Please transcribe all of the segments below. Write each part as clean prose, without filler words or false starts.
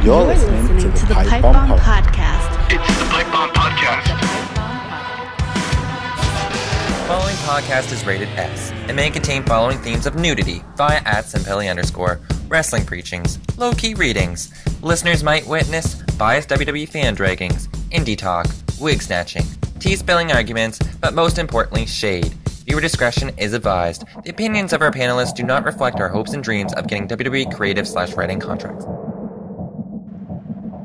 You're listening to the Pipe Bomb Podcast. It's the Pipe Bomb Podcast. The following podcast is rated S and may contain following themes of nudity via @simpelly_, wrestling preachings, low-key readings. Listeners might witness biased WWE fan draggings, indie talk, wig snatching, tea-spilling arguments, but most importantly, shade. Viewer discretion is advised. The opinions of our panelists do not reflect our hopes and dreams of getting WWE creative/writing contracts.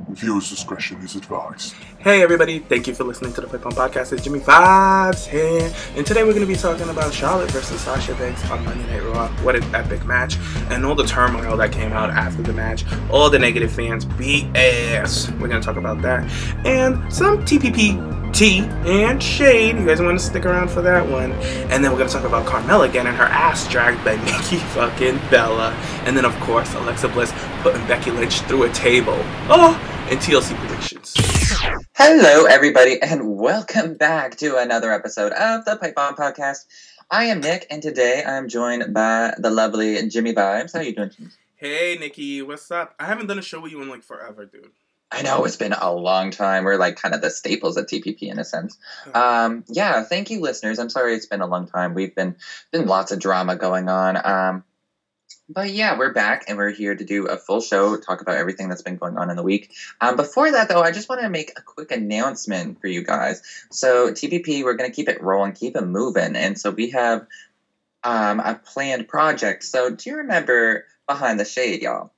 Viewers' discretion is advised. Hey everybody, thank you for listening to the Pipe Bomb Podcast. It's Jimmy Vibes here, and today we're going to be talking about Charlotte versus Sasha Banks on Monday Night Raw. What an epic match, and all the turmoil that came out after the match. All the negative fans beat ass. We're going to talk about that, and some TPP tea and shade. You guys want to stick around for that one. And then we're going to talk about Carmella again and her ass dragged by Nikki fucking Bella. And then of course Alexa Bliss putting Becky Lynch through a table. And TLC predictions. Hello everybody and welcome back to another episode of the Pipe Bomb Podcast. I am Nick and today I'm joined by the lovely Jimmy Vibes. How you doing, Jimmy? Hey Nikki, what's up? I haven't done a show with you in like forever, dude. I know, it's been a long time. We're like kind of the staples at TPP in a sense. Yeah, thank you listeners. I'm sorry it's been a long time. We've been lots of drama going on. But yeah, we're back and we're here to do a full show, talk about everything that's been going on in the week. Before that though, I just want to make a quick announcement for you guys. So TPP, we're going to keep it rolling, keep it moving. And so we have a planned project. So do you remember Behind the Shade, y'all?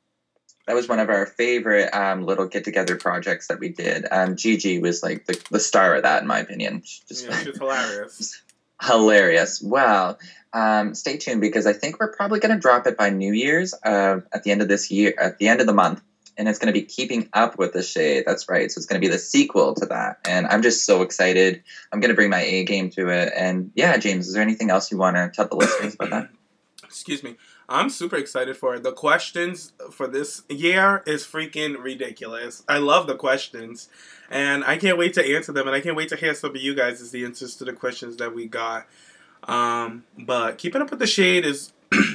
That was one of our favorite little get-together projects that we did. Gigi was like the star of that, in my opinion. She's hilarious. Hilarious. Well, stay tuned because I think we're probably going to drop it by New Year's at the end of this year, at the end of the month. And it's going to be Keeping Up with the Shade. That's right. So it's going to be the sequel to that. And I'm just so excited. I'm going to bring my A game to it. And yeah, James, is there anything else you want to tell the listeners about that? Excuse me. I'm super excited for it. The questions for this year is freaking ridiculous. I love the questions. And I can't wait to answer them. And I can't wait to hear some of you guys' the answers to the questions that we got. But Keeping Up with the Shade is,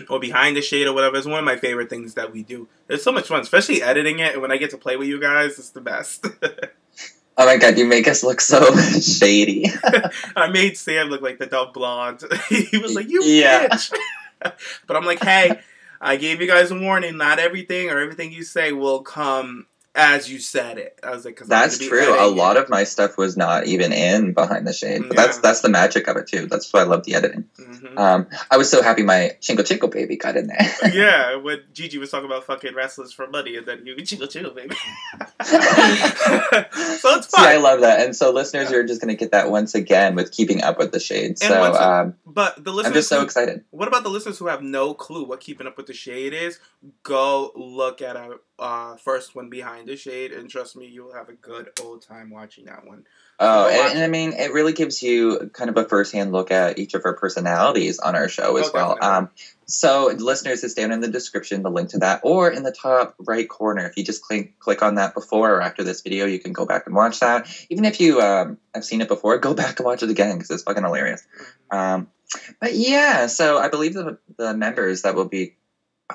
or Behind the Shade or whatever, is one of my favorite things that we do. It's so much fun, especially editing it. And when I get to play with you guys, it's the best. Oh my god, you make us look so shady. I made Sam look like the dumb blonde. He was like, you bitch. But I'm like, hey, I gave you guys a warning. Not everything or everything you say will come as you said it. I was like, cause that's true. A lot of my stuff was not even in Behind the Shade, but that's the magic of it too. That's why I love the editing. Mm-hmm. I was so happy my Chingle Chingle Baby got in there. Yeah, when Gigi was talking about fucking wrestlers for money, and then you Chingle Chingle Baby. So it's fun. See, I love that. And so listeners, you're just going to get that once again with Keeping Up with the Shade. So, but the listeners, I'm just so excited. What about the listeners who have no clue what Keeping Up with the Shade is? Go look at our first one, Behind the Shade, and trust me, you will have a good old time watching that one. Oh, and I mean, it really gives you kind of a first-hand look at each of our personalities on our show as well. Definitely. So listeners, it's down in the description, the link to that, or in the top right corner. If you just click on that before or after this video, you can go back and watch that. Even if you have seen it before, go back and watch it again because it's fucking hilarious. But yeah, so I believe the members that will be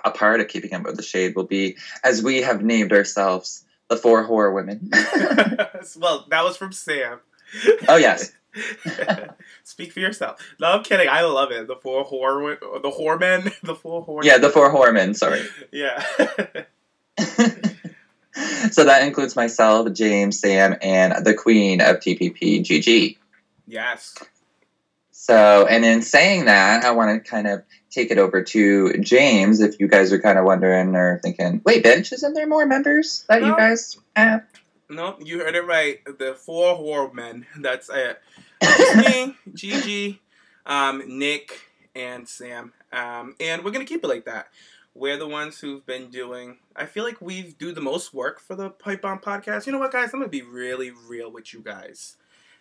a part of Keeping Up with the Shade will be, as we have named ourselves, the 4 Horror Women. Well, that was from Sam. Oh, yes. Speak for yourself. No, I'm kidding. I love it. The 4 Horror... The Whoremen? The 4 Horror... Yeah, the 4 Whoremen. Sorry. Yeah. So that includes myself, James, Sam, and the queen of TPP, Gigi. Yes. So, and in saying that, I want to kind of take it over to James, if you guys are kind of wondering or thinking, wait, bitch, isn't there more members that you guys have? No, you heard it right. The 4 Horror Men. That's it. It's me, Gigi, Nick, and Sam. And we're going to keep it like that. We're the ones who've been doing... I feel like we do the most work for the Pipe Bomb Podcast. You know what, guys? I'm going to be really real with you guys.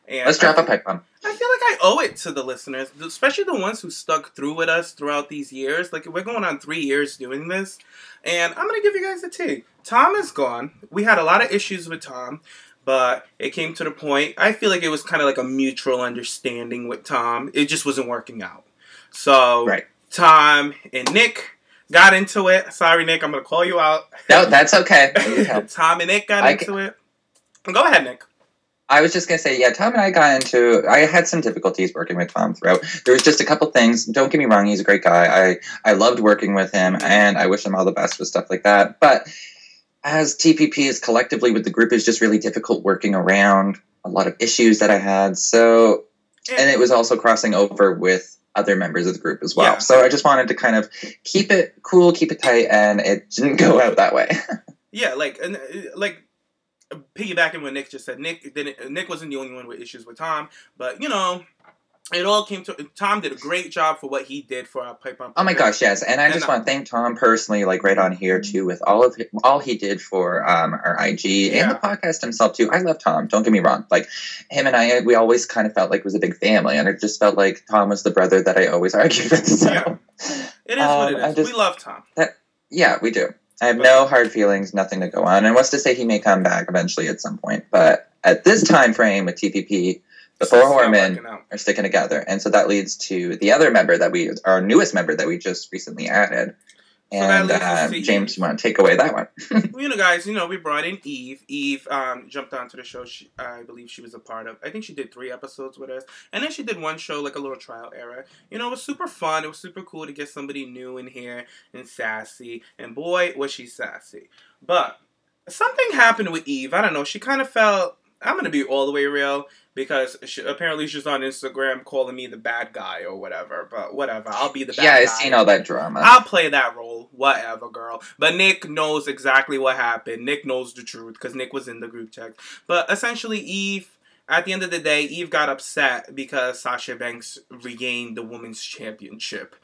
And let's drop a pipe bomb. I feel like I owe it to the listeners, especially the ones who stuck through with us throughout these years. Like, we're going on 3 years doing this. And I'm going to give you guys a tea. Tom is gone. We had a lot of issues with Tom, but it came to the point. I feel like it was kind of like a mutual understanding with Tom. It just wasn't working out. So, right. Tom and Nick got into it. Sorry, Nick, I'm going to call you out. No, that's okay. Tom and Nick got into it. Go ahead, Nick. I was just going to say, yeah, Tom and I had some difficulties working with Tom throughout. There was just a couple things. Don't get me wrong, he's a great guy. I loved working with him, and I wish him all the best with stuff like that. But as TPP is collectively with the group, is just really difficult working around a lot of issues that I had. So, and it was also crossing over with other members of the group as well. Yeah. So I just wanted to kind of keep it cool, keep it tight, and it didn't go out that way. Yeah, like piggybacking what Nick just said, Nick wasn't the only one with issues with Tom, but it all came to Tom did a great job for what he did for our Pipe Bomb. Oh my gosh, yes, and I just want to thank Tom personally, like right on here too, with all he did for our IG and the podcast himself too. I love Tom. Don't get me wrong, like him and I, we always kind of felt like it was a big family, and it just felt like Tom was the brother that I always argued with. So. Yeah. It is what it is. We love Tom. Yeah, we do. I have no hard feelings, nothing to go on. And what's to say he may come back eventually at some point. But at this time frame with TPP, the four horsemen are sticking together. And so that leads to the other member our newest member that we just recently added. And James, you want to take away that one? Well, guys, we brought in Eve. Eve jumped onto the show. I believe she was a part of. I think she did 3 episodes with us, and then she did one show, like a little trial era. It was super fun. It was super cool to get somebody new in here and sassy. And boy, was she sassy. But something happened with Eve. I don't know. She kind of felt. I'm gonna be all the way real. Because apparently she's on Instagram calling me the bad guy or whatever. But whatever, I'll be the bad guy. Yeah, I've seen all that drama. I'll play that role. Whatever, girl. But Nick knows exactly what happened. Nick knows the truth because Nick was in the group chat. But essentially, Eve, at the end of the day, Eve got upset because Sasha Banks regained the women's championship.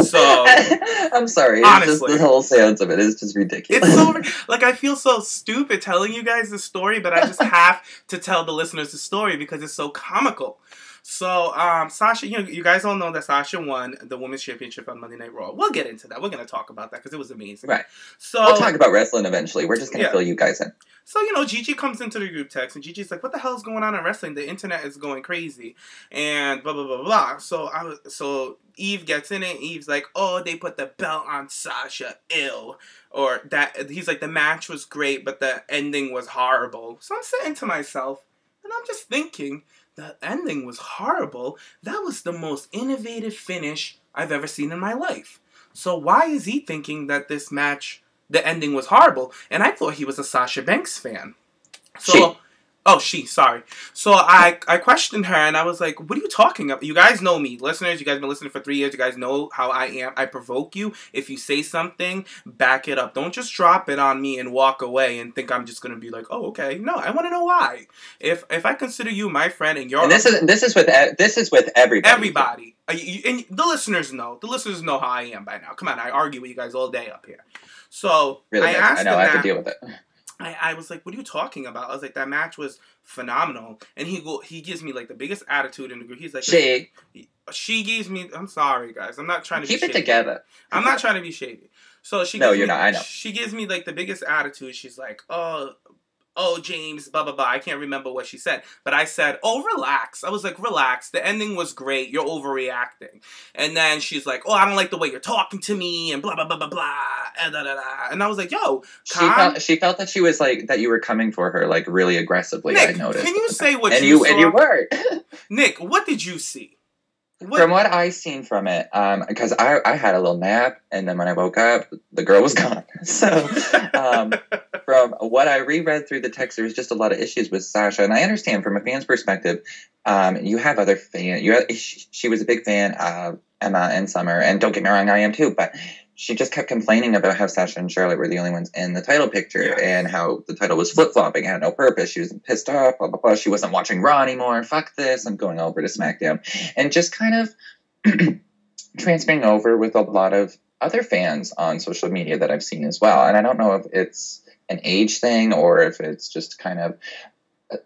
So I'm sorry. Honestly, just the whole seance of it is just ridiculous. It's so I feel so stupid telling you guys the story, but I just have to tell the listeners the story because it's so comical. So Sasha, you guys all know that Sasha won the women's championship on Monday Night Raw. We'll get into that. We're going to talk about that because it was amazing. Right. So we'll talk about wrestling eventually. We're just going to fill you guys in. So, Gigi comes into the group text, and Gigi's like, what the hell is going on in wrestling? The internet is going crazy, and blah, blah, blah, blah. So Eve gets in it, Eve's like, oh, they put the belt on Sasha, ill. Or that, he's like, the match was great, but the ending was horrible. So I'm saying to myself, and I'm just thinking, the ending was horrible. That was the most innovative finish I've ever seen in my life. So why is he thinking that this match... the ending was horrible, and I thought he was a Sasha Banks fan. Sorry. So I questioned her, and I was like, what are you talking about? You guys know me. Listeners, you guys have been listening for 3 years. You guys know how I am. I provoke you. If you say something, back it up. Don't just drop it on me and walk away and think I'm just going to be like, oh, okay. No, I want to know why. If I consider you my friend and you're... And this is with everybody. Everybody. And the listeners know. The listeners know how I am by now. Come on, I argue with you guys all day up here. So really, I know I have to deal with it. I was like, what are you talking about? I was like, that match was phenomenal. And he gives me like the biggest attitude in the group. He's like, she gives me, I'm sorry guys, I'm not trying to be shady. Keep it together. I'm not trying to be shady. So you're not, I know. She gives me like the biggest attitude. She's like, oh, James, blah, blah, blah. I can't remember what she said. But I said, oh, relax. I was like, relax. The ending was great. You're overreacting. And then she's like, oh, I don't like the way you're talking to me, and blah, blah, blah, blah, blah, and da, da, da. And I was like, yo, she felt that she was like, that you were coming for her, like, really aggressively, Nick, I noticed. Can you say what you saw? And you were. Nick, what did you see? From what I seen from it, because I had a little nap, and then when I woke up, the girl was gone. So, from what I reread through the text, there was just a lot of issues with Sasha, and I understand from a fan's perspective, you have other fans. She was a big fan of Emma and Summer, and don't get me wrong, I am too, but she just kept complaining about how Sasha and Charlotte were the only ones in the title picture, and how the title was flip-flopping, had no purpose. She was pissed off, blah, blah, blah. She wasn't watching Raw anymore. Fuck this. I'm going over to SmackDown. And just kind of transferring over with a lot of other fans on social media that I've seen as well. And I don't know if it's an age thing or if it's just kind of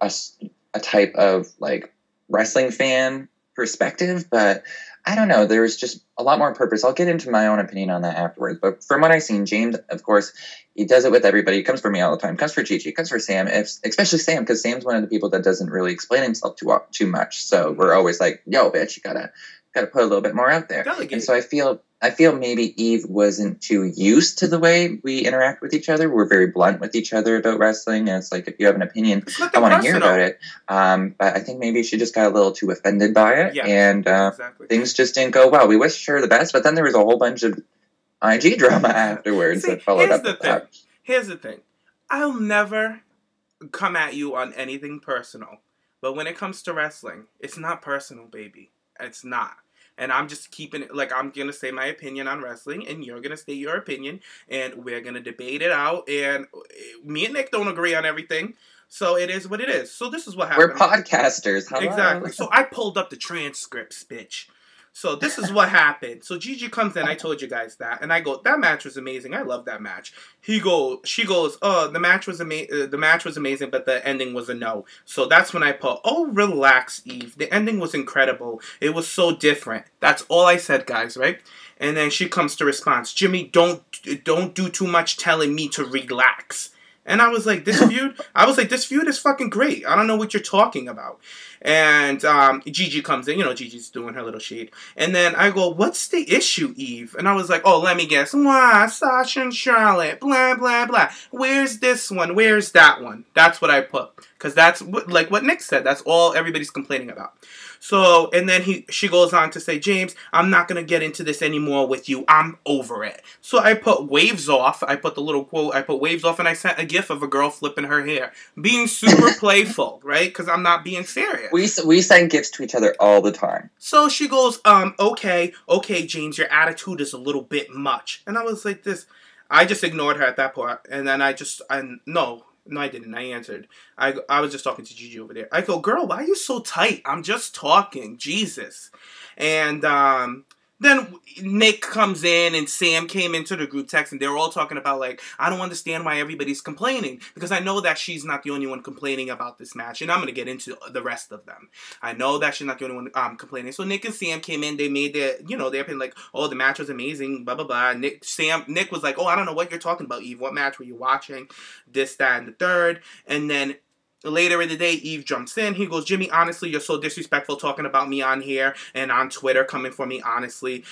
a type of, like, wrestling fan perspective, but I don't know. There was just a lot more purpose. I'll get into my own opinion on that afterwards. But from what I've seen, James, of course, he does it with everybody. He comes for me all the time. Comes for Gigi. Comes for Sam. Especially Sam, because Sam's one of the people that doesn't really explain himself too much. So we're always like, yo, bitch, you gotta put a little bit more out there. Delegate. And so I feel I feel maybe Eve wasn't too used to the way we interact with each other. We're very blunt with each other about wrestling, and it's like, if you have an opinion, I want to hear about it. But I think maybe she just got a little too offended by it, and exactly. Things just didn't go well. We wished her the best, but then there was a whole bunch of IG drama afterwards that followed up with that. Here's the thing. I'll never come at you on anything personal, but when it comes to wrestling, it's not personal, baby. It's not. And I'm just keeping it, like, I'm going to say my opinion on wrestling, and you're going to state your opinion, and we're going to debate it out, and me and Nick don't agree on everything, so it is what it is. So this is what happened. We're podcasters. Hello. Exactly. So I pulled up the transcripts, bitch. So this is what happened. So Gigi comes in, I told you guys that, and I go, that match was amazing. I love that match. She goes, oh, the match was amazing, but the ending was a no. So that's when I put, oh, relax, Eve. The ending was incredible. It was so different. That's all I said, guys, right? And then she comes to response, Jimmy, don't do too much telling me to relax. And I was like, this feud is fucking great. I don't know what you're talking about. And Gigi comes in. You know, Gigi's doing her little shade. And then I go, what's the issue, Eve? And I was like, oh, let me guess. Why, Sasha and Charlotte, blah, blah, blah. Where's this one? Where's that one? That's what I put. Because that's, like what Nick said, that's all everybody's complaining about. So, and then she goes on to say, James, I'm not going to get into this anymore with you. I'm over it. So I put waves off. I put the little quote. I put waves off, and I sent a gif of a girl flipping her hair. Being super playful, right? Because I'm not being serious. We send gifs to each other all the time. So she goes, okay, James, your attitude is a little bit much. And I was like this. I just ignored her at that point. And then no, I didn't. I answered. I was just talking to Gigi over there. I go, girl, why are you so tight? I'm just talking. Jesus. And then Nick comes in and Sam came into the group text and they were all talking about, like, I don't understand why everybody's complaining. Because I know that she's not the only one complaining about this match. And I'm going to get into the rest of them. I know that she's not the only one complaining. So Nick and Sam came in. They made their opinion, like, oh, the match was amazing, blah, blah, blah. Nick was like, oh, I don't know what you're talking about, Eve. What match were you watching? This, that, and the third. And then later in the day, Eve jumps in. He goes, Jimmy, honestly, you're so disrespectful talking about me on here and on Twitter, coming for me, honestly.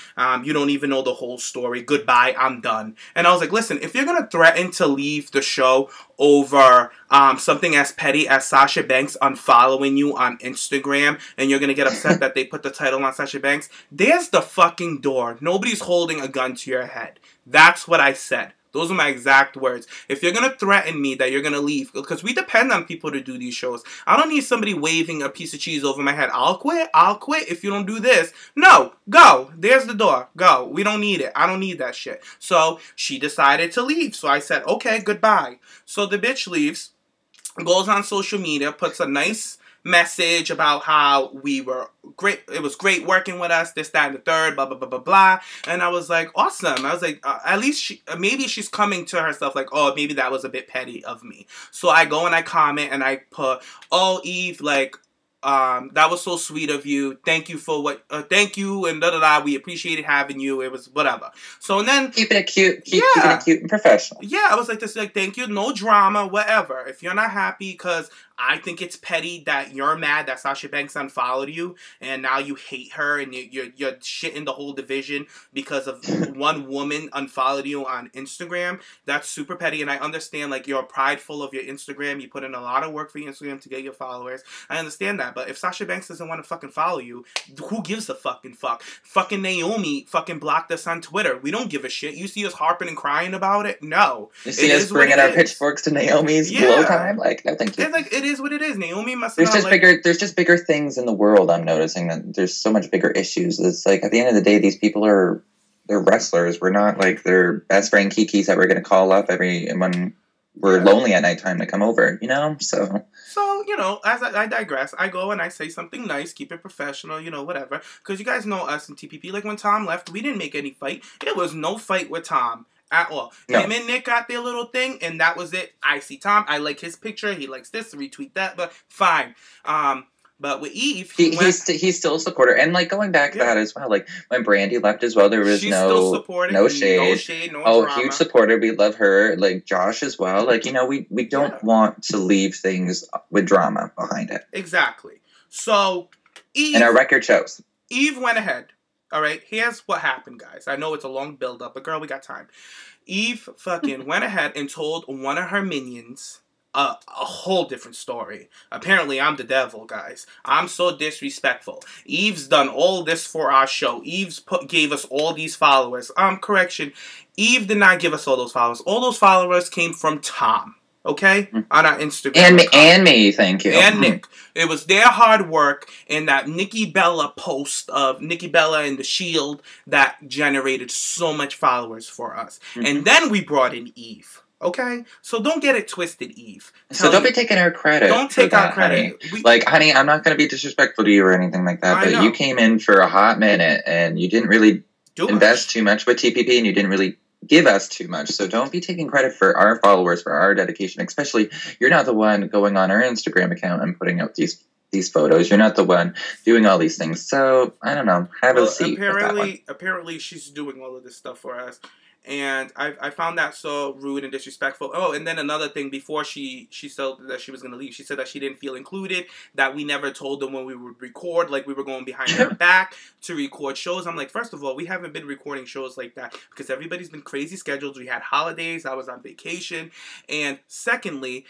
You don't even know the whole story. Goodbye, I'm done. And I was like, listen, if you're going to threaten to leave the show over something as petty as Sasha Banks unfollowing you on Instagram, and you're going to get upset that they put the title on Sasha Banks, there's the fucking door. Nobody's holding a gun to your head. That's what I said. Those are my exact words. If you're going to threaten me that you're going to leave, because we depend on people to do these shows. I don't need somebody waving a piece of cheese over my head. I'll quit if you don't do this. No, go. There's the door. Go. We don't need it. I don't need that shit. So she decided to leave. So I said, okay, goodbye. So the bitch leaves, goes on social media, puts a nice message about how we were great. It was great working with us, this, that, and the third, blah, blah, blah, blah, blah. And I was like, awesome. I was like, at least maybe she's coming to herself like, oh, maybe that was a bit petty of me. So I go and I comment and I put, oh, Eve, like, that was so sweet of you. Thank you for thank you, and da-da-da. We appreciated having you. It was whatever. So, and then keeping it cute. Keeping it cute and professional. Yeah, I was like this, like, thank you. No drama, whatever. If you're not happy because I think it's petty that you're mad that Sasha Banks unfollowed you, and now you hate her, and you're shitting the whole division because of one woman unfollowed you on Instagram. That's super petty, and I understand, like, you're prideful of your Instagram. You put in a lot of work for your Instagram to get your followers. I understand that, but if Sasha Banks doesn't want to fucking follow you, who gives a fucking fuck? Fucking Naomi fucking blocked us on Twitter. We don't give a shit. You see us harping and crying about it? No. You see us bringing our pitchforks to Naomi's blow time? Like, no, thank you. It's like, it is what it is. Naomi must there's just bigger things in the world. I'm noticing that there's so much bigger issues. It's like, at the end of the day, these people they're wrestlers. We're not like their best friend Kikis that we're going to call up when we're lonely at nighttime to come over, you know? So, you know, as I digress, I go and I say something nice, keep it professional, you know, whatever. Because you guys know us in TPP. Like, when Tom left, we didn't make any fight. It was no fight with Tom at all. No. Him and Nick got their little thing, and that was it. I see Tom. I like his picture. He likes this. Retweet that. But fine. But with Eve, he's still a supporter, and like going back to that as well. Like when Brandy left as well, there was no shade, no drama. Huge supporter. We love her. Like Josh as well. Like, you know, we don't want to leave things with drama behind it. Exactly. So Eve, and our record shows. Eve went ahead. All right, here's what happened, guys. I know it's a long build-up, but girl, we got time. Eve fucking went ahead and told one of her minions a whole different story. Apparently, I'm the devil, guys. I'm so disrespectful. Eve's done all this for our show. Gave us all these followers. Correction. Eve did not give us all those followers. All those followers came from Tom. Okay? On our Instagram. And me, thank you. And Nick. It was their hard work and that Nikki Bella post of Nikki Bella and the Shield that generated so much followers for us. Mm-hmm. And then we brought in Eve. Okay? So don't get it twisted, Eve. So don't be taking our credit. Don't take our credit. Honey, I'm not going to be disrespectful to you or anything like that, but you came in for a hot minute and you didn't really invest too much with TPP and you didn't really give us too much. So don't be taking credit for our followers, for our dedication. Especially, you're not the one going on our Instagram account and putting out these photos. You're not the one doing all these things. So, I don't know. Have a seat. Apparently, she's doing all of this stuff for us. And I found that so rude and disrespectful. Oh, and then another thing, before she said that she was going to leave, she said that she didn't feel included, that we never told them when we would record, like we were going behind her back to record shows. I'm like, first of all, we haven't been recording shows like that because everybody's been crazy schedules. We had holidays. I was on vacation. And secondly,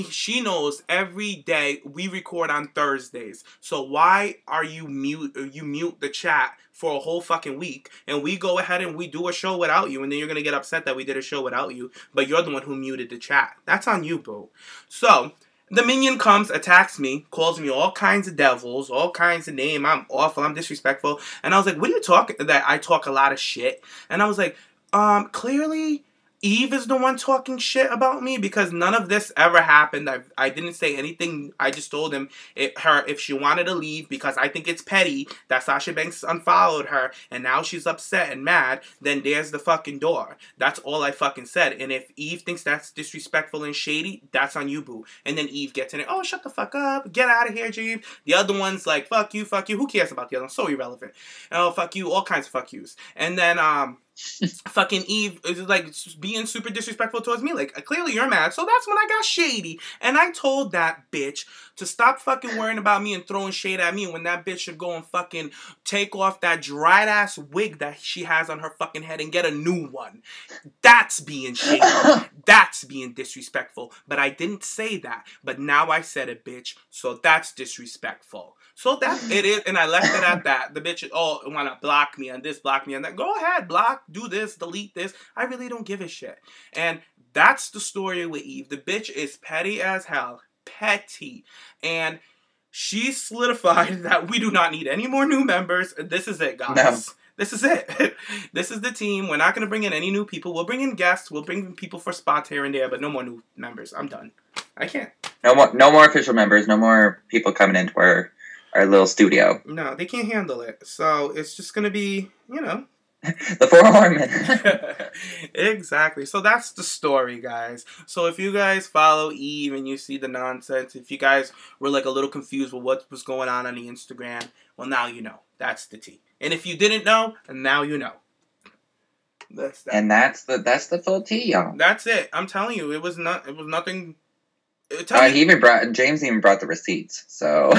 she knows every day we record on Thursdays. So why are you mute the chat for a whole fucking week and we go ahead and we do a show without you and then you're going to get upset that we did a show without you, but you're the one who muted the chat. That's on you, boo. So the minion comes, attacks me, calls me all kinds of devils, all kinds of names. I'm awful, I'm disrespectful. And I was like, what are you talking, that I talk a lot of shit? And I was like, clearly Eve is the one talking shit about me because none of this ever happened. I didn't say anything. I just told her if she wanted to leave because I think it's petty that Sasha Banks unfollowed her and now she's upset and mad, then there's the fucking door. That's all I fucking said. And if Eve thinks that's disrespectful and shady, that's on you, boo. And then Eve gets in it. Oh, shut the fuck up. Get out of here, James. The other one's like, fuck you. Who cares about the other one? So irrelevant. Oh, fuck you. All kinds of fuck yous. And then, fucking Eve is like being super disrespectful towards me. Like, clearly you're mad. So that's when I got shady. And I told that bitch to stop fucking worrying about me and throwing shade at me when that bitch should go and fucking take off that dried ass wig that she has on her fucking head and get a new one. That's being shady. That's being disrespectful. But I didn't say that. But now I said it, bitch. So that's disrespectful. So that it is, and I left it at that. The bitch want to block me on this, block me on that. Go ahead, block, do this, delete this. I really don't give a shit. And that's the story with Eve. The bitch is petty as hell. Petty. And she solidified that we do not need any more new members. This is it, guys. No. This is it. This is the team. We're not going to bring in any new people. We'll bring in guests. We'll bring in people for spots here and there, but no more new members. I'm done. I can't. No more official members. No more people coming into our little studio. No, they can't handle it. So it's just going to be, the 4 Horsemen. Exactly. So that's the story, guys. So if you guys follow Eve and you see the nonsense, if you guys were like a little confused with what was going on the Instagram, well, now you know. That's the tea. And if you didn't know, now you know. That's that. And that's the full tea, y'all. That's it. I'm telling you, it was nothing. James even brought the receipts, so.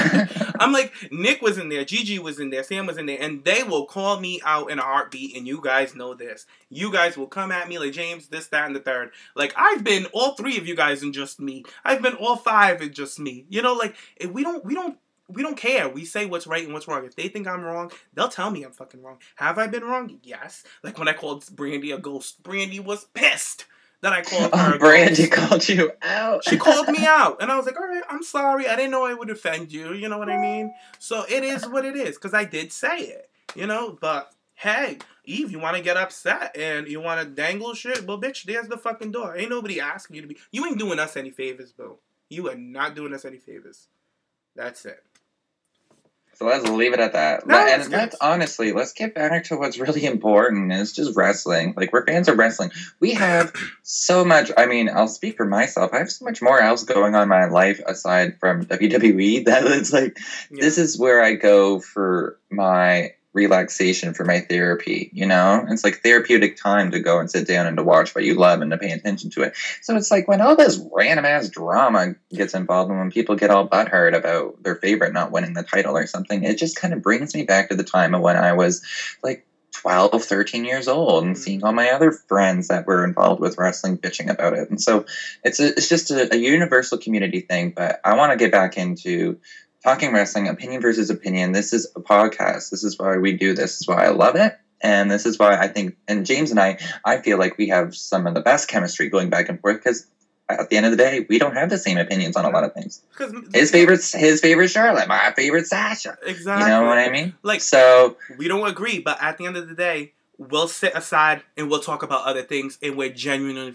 I'm like, Nick was in there, Gigi was in there, Sam was in there, and they will call me out in a heartbeat, and you guys know this. You guys will come at me like, James, this, that, and the third. Like, I've been all 3 of you guys and just me. I've been all 5 and just me. Like, we don't care. We say what's right and what's wrong. If they think I'm wrong, they'll tell me I'm fucking wrong. Have I been wrong? Yes. Like when I called Brandy a ghost, Brandy was pissed that I called her a Brandy ghost. Called you out. She called me out. And I was like, all right, I'm sorry. I didn't know it would offend you. You know what I mean? So it is what it is. Because I did say it. But hey, Eve, you want to get upset and you want to dangle shit? Well, bitch, there's the fucking door. Ain't nobody asking you to be. You ain't doing us any favors, boo. You are not doing us any favors. That's it. So let's leave it at that. Let's get back to what's really important. It's just wrestling. Like, we're fans of wrestling. We have so much. I mean, I'll speak for myself. I have so much more else going on in my life aside from WWE that it's like, This is where I go for my relaxation for my therapy, you know? It's like therapeutic time to go and sit down and to watch what you love and to pay attention to it. So it's like when all this random ass drama gets involved and when people get all butthurt about their favorite not winning the title or something, it just kind of brings me back to the time of when I was like 12, 13 years old and seeing all my other friends that were involved with wrestling bitching about it. And so it's just a universal community thing, but I want to get back into talking wrestling, opinion versus opinion. This is a podcast. This is why we do this. This is why I love it. And this is why I think, and James and I feel like we have some of the best chemistry going back and forth because at the end of the day, we don't have the same opinions on a lot of things. His favorite Charlotte, my favorite Sasha. Exactly. You know what I mean? Like, so we don't agree, but at the end of the day, we'll sit aside and we'll talk about other things, and we're genuine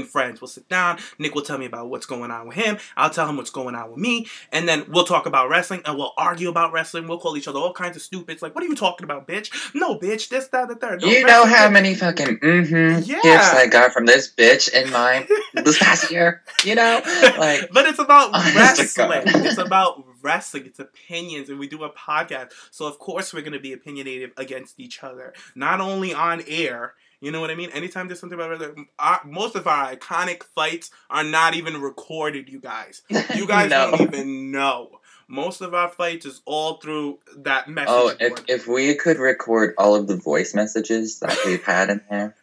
friends. We'll sit down. Nick will tell me about what's going on with him. I'll tell him what's going on with me, and then we'll talk about wrestling and we'll argue about wrestling. We'll call each other all kinds of stupids. Like, what are you talking about, bitch? No, bitch. This, that, the third. No, you know how many fucking gifts I got from this bitch in my this past year. You know, like, but it's about wrestling. It's about wrestling. It's opinions, and we do a podcast, so of course we're going to be opinionated against each other, not only on air. You know what I mean? Anytime there's something about wrestling, most of our iconic fights are not even recorded, you guys. You guys No. don't even know. Most of our fights is all through that message board. If we could record all of the voice messages that we've had in there.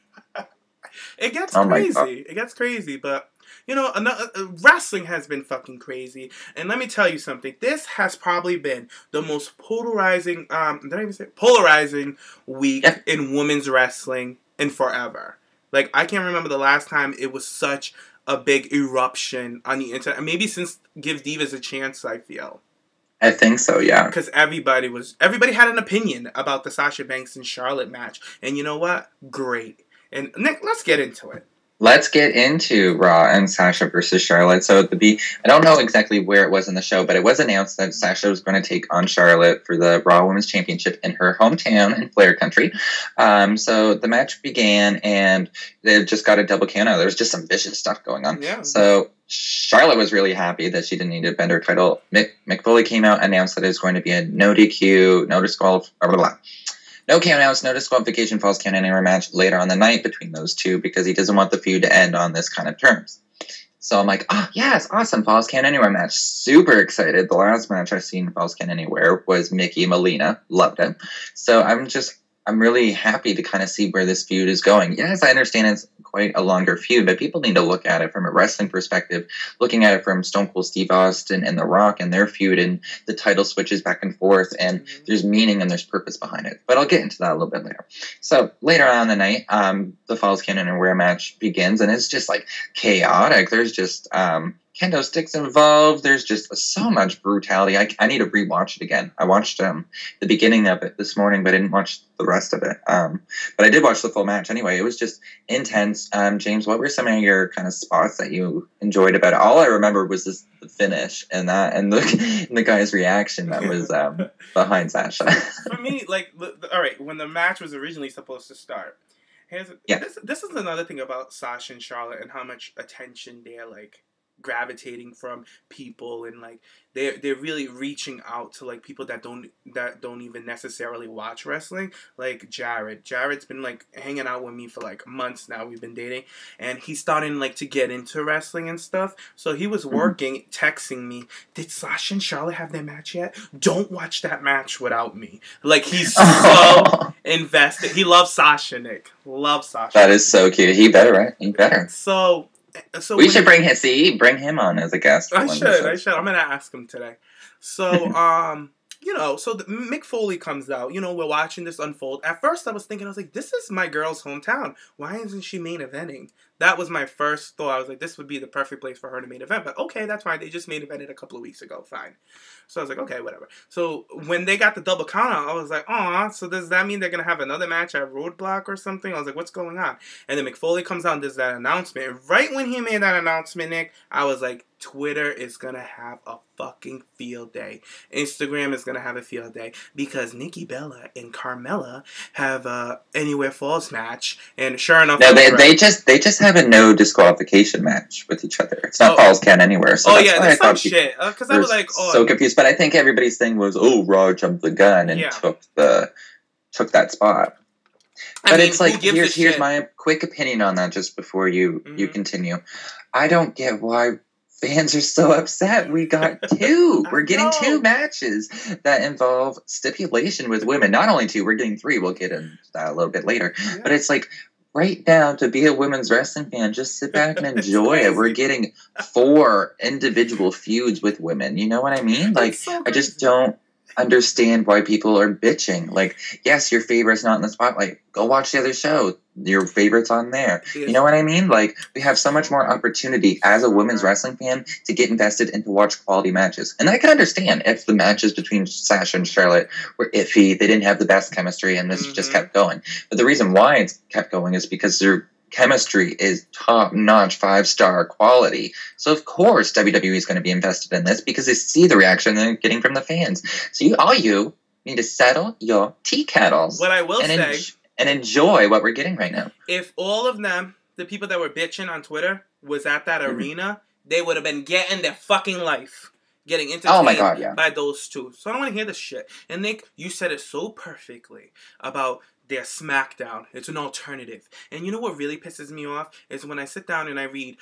It gets crazy. It gets crazy, but you know, wrestling has been fucking crazy. And let me tell you something. This has probably been the most polarizing, polarizing week in women's wrestling in forever. Like, I can't remember the last time it was such a big eruption on the internet. Maybe since Give Divas a Chance, I feel. I think so, yeah. Because everybody had an opinion about the Sasha Banks and Charlotte match. And you know what? Great. And Nick, let's get into it. Let's get into Raw and Sasha versus Charlotte. So I don't know exactly where it was in the show, but it was announced that Sasha was going to take on Charlotte for the Raw Women's Championship in her hometown in Flair Country. So the match began, and they just got a double count out. There was just some vicious stuff going on. Yeah. So Charlotte was really happy that she didn't need to defend her title. Mick Foley came out, announced that it was going to be a no DQ, no disqualification, blah, blah, blah. No countouts, no disqualification, falls count anywhere match later on the night between those two because he doesn't want the feud to end on this kind of terms. So I'm like, oh, yes, awesome, falls count anywhere match. Super excited. The last match I've seen falls count anywhere was Mickey Molina. Loved it. So I'm really happy to kind of see where this feud is going. Yes, I understand it's quite a longer feud, but people need to look at it from a wrestling perspective, looking at it from Stone Cold Steve Austin and The Rock and their feud and the title switches back and forth, and there's meaning and there's purpose behind it. But I'll get into that a little bit later. So later on in the night, the Falls Count Anywhere match begins, and it's just like chaotic. There's just kendo sticks involved. There's just so much brutality. I need to rewatch it again. I watched the beginning of it this morning, but I didn't watch the rest of it. But I did watch the full match anyway. It was just intense. James, what were some of your kind of spots that you enjoyed about it? All I remember was the finish and the guy's reaction that was behind Sasha. For me, like, all right, when the match was originally supposed to start, this is another thing about Sasha and Charlotte and how much attention they're like gravitating from people, and like they're really reaching out to like people that don't even necessarily watch wrestling. Like Jared's been like hanging out with me for like months now. We've been dating, and he's starting like to get into wrestling and stuff. So he was working, texting me, did Sasha and Charlotte have their match yet? Don't watch that match without me. Like, he's so invested. He loves Sasha, Nick. Loves Sasha. That is so cute. He better, right? He better. So we should bring him on as a guest. I should. I'm gonna ask him today. So, so Mick Foley comes out. You know, we're watching this unfold. At first, I was like, this is my girl's hometown. Why isn't she main eventing? That was my first thought. I was like, this would be the perfect place for her to main event. But okay, that's fine. They just main evented a couple of weeks ago. Fine. So I was like, okay, whatever. So when they got the double count out, I was like, aw, so does that mean they're going to have another match at Roadblock or something? I was like, what's going on? And then Mick Foley comes out and does that announcement. And right when he made that announcement, Nick, I was like, Twitter is going to have a fucking field day. Instagram is going to have a field day because Nikki Bella and Carmella have a Anywhere Falls match. And sure enough... No, they just had have a no disqualification match with each other. It's not Falls Count Anywhere. So that's why I thought shit. Because I was like, so confused. But I think everybody's thing was, Raw jumped the gun and took that spot. But it's like, here's my quick opinion on that just before you continue. I don't get why fans are so upset. We got two. We're getting two matches that involve stipulation with women. Not only two, we're getting three. We'll get into that a little bit later. Yeah. But it's like, right now, to be a women's wrestling fan, just sit back and enjoy it. We're getting 4 individual feuds with women. You know what I mean? Like, so I just don't understand why people are bitching. Like, yes, your favorite's not in the spotlight. Go watch the other show. Your favorite's on there. You know what I mean? Like, we have so much more opportunity as a women's wrestling fan to get invested and to watch quality matches. And I can understand if the matches between Sasha and Charlotte were iffy, they didn't have the best chemistry, and this just kept going. But the reason why it's kept going is because their chemistry is top-notch 5-star quality. So of course WWE is going to be invested in this because they see the reaction they're getting from the fans. So you need to settle your tea kettles. What I will say, and enjoy what we're getting right now. If all of them, the people that were bitching on Twitter, was at that arena, they would have been getting their fucking life. Getting entertained by those two. So I don't want to hear this shit. And Nick, you said it so perfectly about their SmackDown. It's an alternative. And you know what really pisses me off is when I sit down and I read,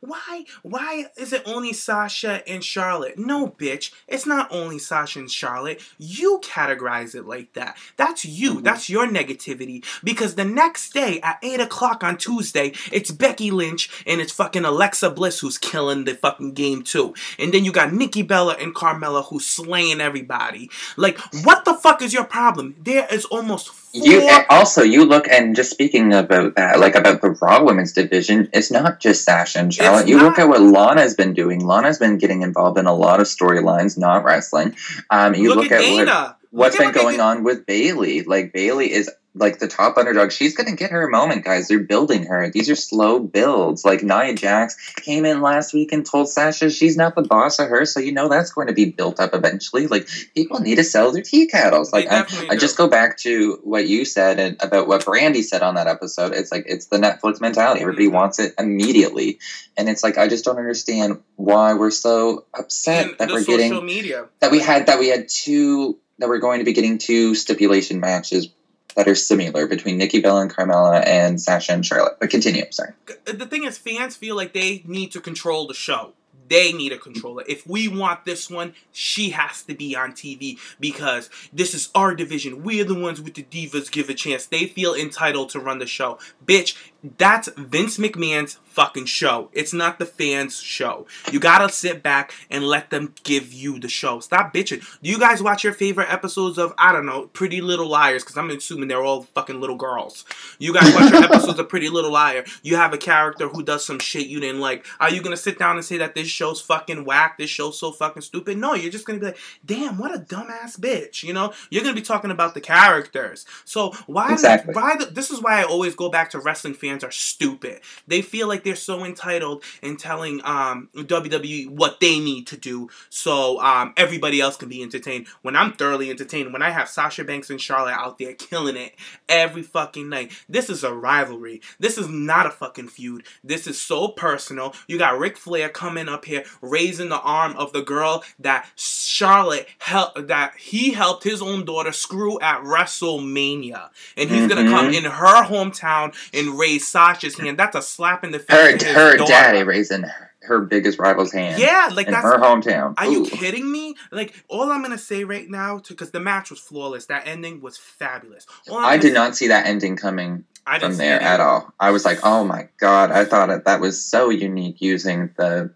why is it only Sasha and Charlotte? No, bitch. It's not only Sasha and Charlotte. You categorize it like that. That's you. That's your negativity. Because the next day at 8 o'clock on Tuesday, it's Becky Lynch and it's fucking Alexa Bliss who's killing the fucking game too. And then you got Nikki Bella and Carmella who's slaying everybody. Like, what the fuck is your problem? There is almost You look, and just speaking about that, like about the Raw Women's division, it's not just Sasha and Charlotte. Look at what Lana's been doing. Lana's been getting involved in a lot of storylines, not wrestling. Look at what's been going on with Bayley. Like, Bayley is like the top underdog. She's going to get her moment, guys. They're building her. These are slow builds. Like, Nia Jax came in last week and told Sasha she's not the boss of her, so you know that's going to be built up eventually. Like, people need to sell their tea kettles. Like, I just go back to what you said and about what Brandy said on that episode. It's like, it's the Netflix mentality. Everybody wants it immediately. And it's like, I just don't understand why we're so upset that we're getting media. that we're going to be getting 2 stipulation matches that are similar between Nikki Bella and Carmella and Sasha and Charlotte. But continue, sorry. The thing is, fans feel like they need to control the show. They need to control it. If we want this one, she has to be on TV because this is our division. We're the ones with the divas give a chance. They feel entitled to run the show. Bitch, that's Vince McMahon's fucking show. It's not the fans' show. You gotta sit back and let them give you the show. Stop bitching. Do you guys watch your favorite episodes of, I don't know, Pretty Little Liars? Because I'm assuming they're all fucking little girls. You guys watch your episodes of Pretty Little Liar. You have a character who does some shit you didn't like. Are you gonna sit down and say that this show's fucking whack? This show's so fucking stupid? No, you're just gonna be like, damn, what a dumbass bitch. You know? You're gonna be talking about the characters. So this is why I always go back to wrestling fans are stupid. They feel like they're so entitled in telling WWE what they need to do so everybody else can be entertained. When I'm thoroughly entertained, when I have Sasha Banks and Charlotte out there killing it every fucking night. This is a rivalry. This is not a fucking feud. This is so personal. You got Ric Flair coming up here raising the arm of the girl that Charlotte helped his own daughter screw at WrestleMania. And he's gonna come in her hometown and raise Sasha's hand. That's a slap in the face. Her daddy raising her biggest rival's hand. Yeah, like that's her hometown. Are you kidding me? Like, all I'm gonna say right now, because the match was flawless. That ending was fabulous. I did not see that ending coming from there at all. I was like, oh my god! I thought that was so unique using the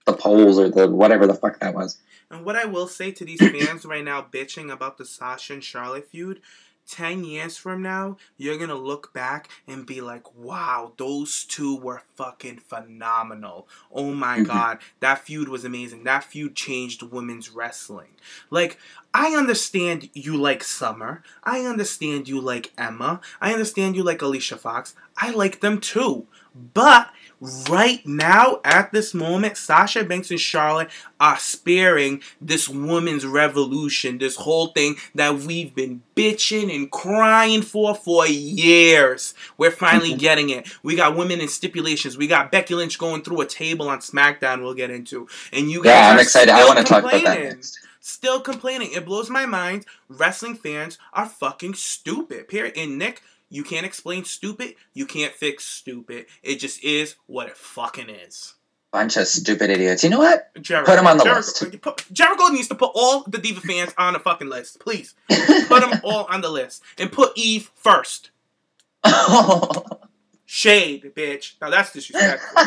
poles or the whatever the fuck that was. And what I will say to these fans right now bitching about the Sasha and Charlotte feud, 10 years from now, you're gonna look back and be like, wow, those two were fucking phenomenal. Oh my god, that feud was amazing. That feud changed women's wrestling. Like, I understand you like Summer. I understand you like Emma. I understand you like Alicia Fox. I like them too. But right now, at this moment, Sasha Banks and Charlotte are spearing this women's revolution, this whole thing that we've been bitching and crying for years. We're finally getting it. We got women in stipulations. We got Becky Lynch going through a table on SmackDown we'll get into. And you guys I'm excited. I want to talk about that next. Still complaining. It blows my mind. Wrestling fans are fucking stupid. Period. And Nick, you can't explain stupid. You can't fix stupid. It just is what it fucking is. Bunch of stupid idiots. You know what? Put them on the list. Jericho needs to put all the Diva fans on the fucking list. Please. Put them all on the list. And put Eve first. Shade, bitch. Now that's disrespectful.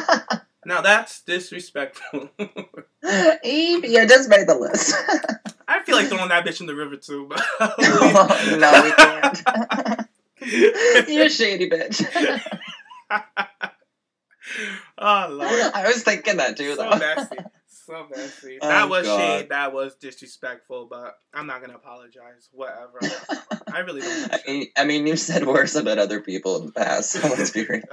Now that's disrespectful. Eve, you just made the list. I feel like throwing that bitch in the river too. But no, we can't. You're a shady bitch. Oh, Lord. I was thinking that too, though. So messy. That was shade. That was disrespectful, but I'm not going to apologize. Whatever. I really don't. I mean, you said worse about other people in the past, so let's be real.